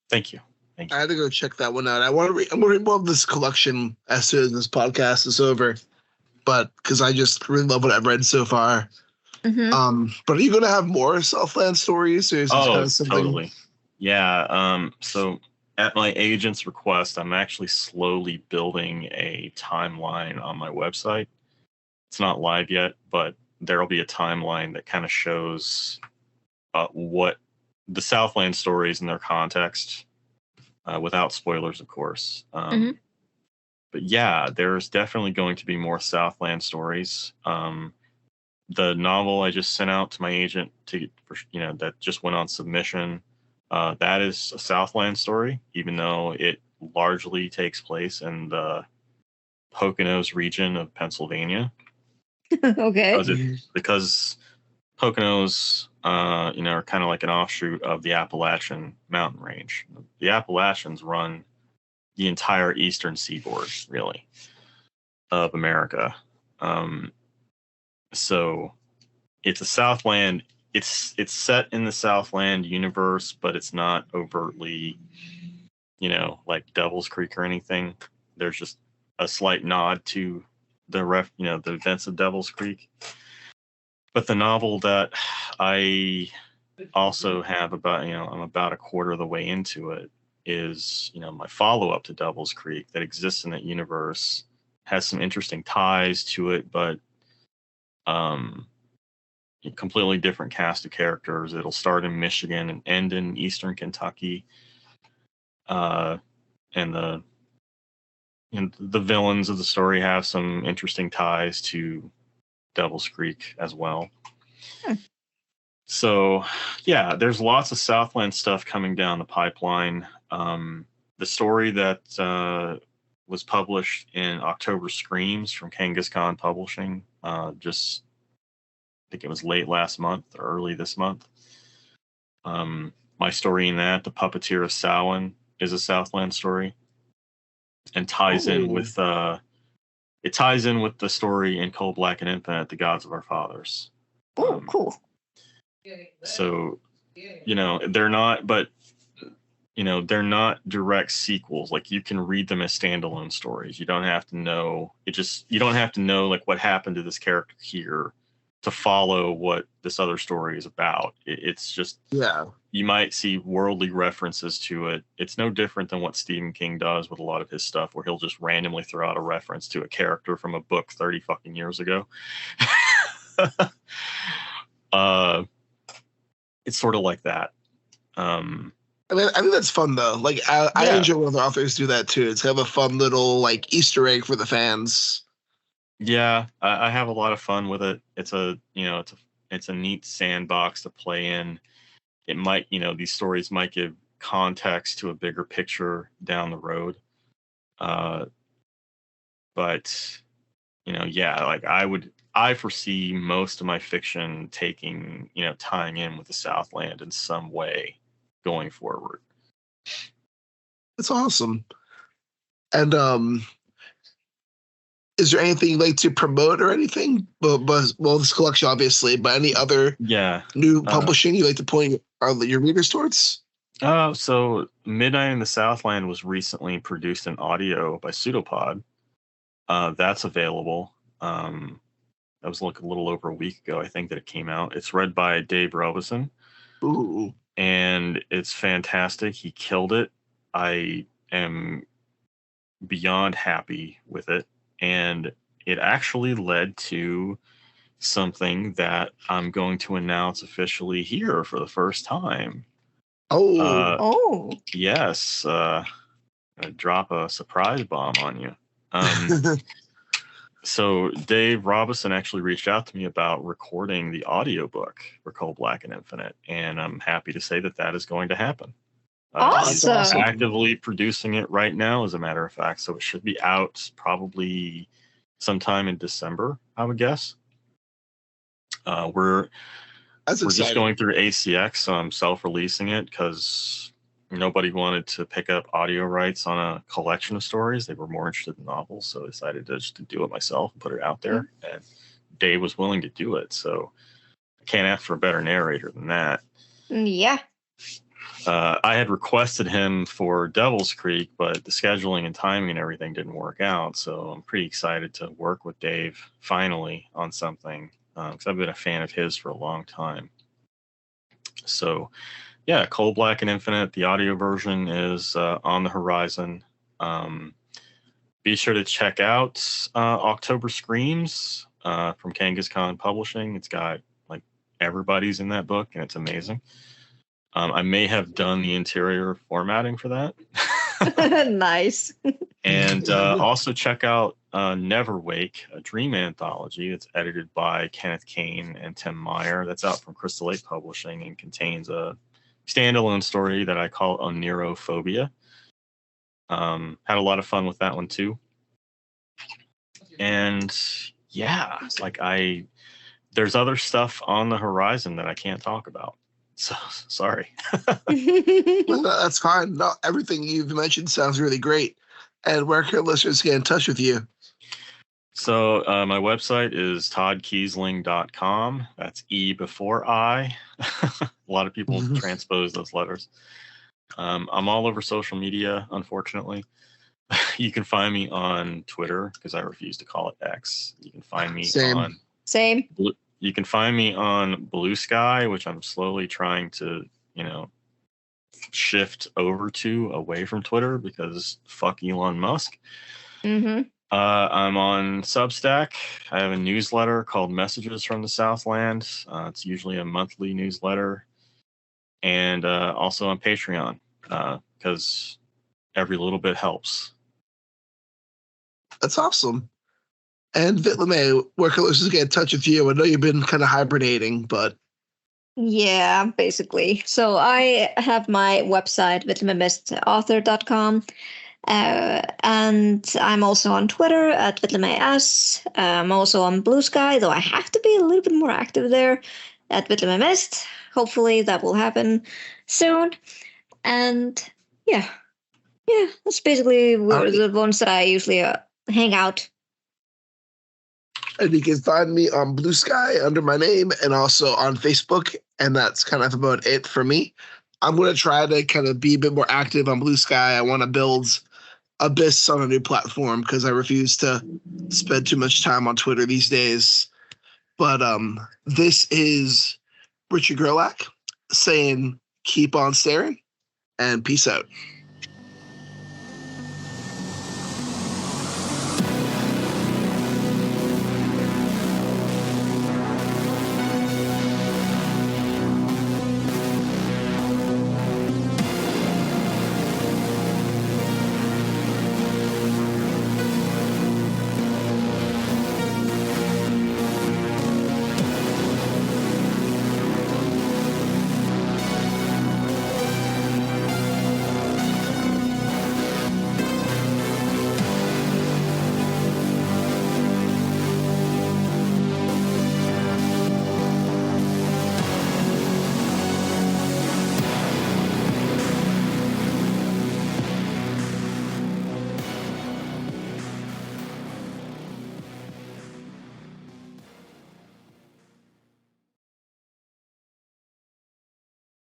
Thank you. I had to go check that one out. I'm going to read more of this collection as soon as this podcast is over, but because I just really love what I've read so far. But are you going to have more Southland stories? Or is this kind of something? Totally. Yeah. So at my agent's request, I'm actually slowly building a timeline on my website. It's not live yet, but there'll be a timeline that kind of shows what the Southland stories in their context, without spoilers, of course. But yeah, there's definitely going to be more Southland stories. The novel I just sent out to my agent that just went on submission, that is a Southland story, even though it largely takes place in the Poconos region of Pennsylvania. Okay. Because Poconos, are kind of like an offshoot of the Appalachian mountain range. The Appalachians run the entire eastern seaboard, really, of America. So it's a Southland. It's set in the Southland universe, but it's not overtly, like Devil's Creek or anything. There's just a slight nod to the events of Devil's Creek. But the novel that I also have I'm about a quarter of the way into it, is, my follow-up to Devil's Creek that exists in that universe, has some interesting ties to it, but a completely different cast of characters. It'll start in Michigan and end in Eastern Kentucky. And the villains of the story have some interesting ties to Devil's Creek as well. So yeah, there's lots of Southland stuff coming down the pipeline. The story that was published in October Screams from Kangaskhan Publishing, I think it was late last month or early this month. My story in that, The Puppeteer of Samhain, is a Southland story, and ties in with the story in Cold Black and Infinite, The Gods of Our Fathers. Oh, cool. So, they're not, but they're not direct sequels. Like, you can read them as standalone stories. You don't have to know like what happened to this character here to follow what this other story is about. It's just, you might see worldly references to it. It's no different than what Stephen King does with a lot of his stuff, where he'll just randomly throw out a reference to a character from a book 30 fucking years ago. It's sort of like that. I think that's fun though. Like I enjoy when the authors do that too. It's kind of a fun little like Easter egg for the fans. Yeah, I have a lot of fun with it. It's a neat sandbox to play in. It might, these stories might give context to a bigger picture down the road. But, yeah, like I foresee most of my fiction taking, tying in with the Southland in some way going forward. That's awesome. And is there anything you'd like to promote or anything? But this collection, obviously, but any other new publishing you'd like to point your readers towards? So Midnight in the Southland was recently produced in audio by Pseudopod. That's available. That was like a little over a week ago, I think, that it came out. It's read by Dave Robeson. Ooh. And it's fantastic. He killed it. I am beyond happy with it. And it actually led to something that I'm going to announce officially here for the first time. Yes. Drop a surprise bomb on you. So Dave Robison actually reached out to me about recording the audiobook for Cold Black and Infinite, and I'm happy to say that is going to happen. Awesome. He's actively producing it right now, as a matter of fact, so it should be out probably sometime in December, I would guess. We're just going through ACX, so I'm self-releasing it because nobody wanted to pick up audio rights on a collection of stories. They were more interested in novels, so I decided to do it myself and put it out there. Mm-hmm. And Dave was willing to do it, so I can't ask for a better narrator than that. Yeah. I had requested him for Devil's Creek, but the scheduling and timing and everything didn't work out, so I'm pretty excited to work with Dave finally on something, because I've been a fan of his for a long time. So yeah, Cold Black and Infinite, the audio version is on the horizon. Be sure to check out October Screams from Kangaskhan Publishing. It's got like everybody's in that book, and it's amazing. I may have done the interior formatting for that. Nice. And also check out Never Wake, a dream anthology. It's edited by Kenneth Kane and Tim Meyer. That's out from Crystal Lake Publishing and contains a standalone story that I call Onerophobia. Had a lot of fun with that one too. And yeah, it's like there's other stuff on the horizon that I can't talk about. So sorry. No, that's fine. No, everything you've mentioned sounds really great. And where can listeners get in touch with you? So my website is toddkeisling.com. That's E before I. A lot of people transpose those letters. I'm all over social media, unfortunately. You can find me on Twitter because I refuse to call it X. You can find me on You can find me on Blue Sky, which I'm slowly trying to, shift over to away from Twitter because fuck Elon Musk. Mm-hmm. I'm on Substack. I have a newsletter called Messages from the Southland. It's usually a monthly newsletter. And also on Patreon because every little bit helps. That's awesome. And Vit LeMay, where can listeners get in touch with you? I know you've been kind of hibernating, but... Yeah, basically. So I have my website, vitlememistauthor.com. And I'm also on Twitter at VitlemayS. I'm also on Blue Sky, though I have to be a little bit more active there at Vitlememist. Hopefully that will happen soon. And yeah, that's basically the ones that I usually hang out. And you can find me on Blue Sky under my name and also on Facebook. And that's kind of about it for me. I'm going to try to kind of be a bit more active on Blue Sky. I want to build Abyss on a new platform because I refuse to spend too much time on Twitter these days. But this is Richard Gerlach saying keep on staring and peace out.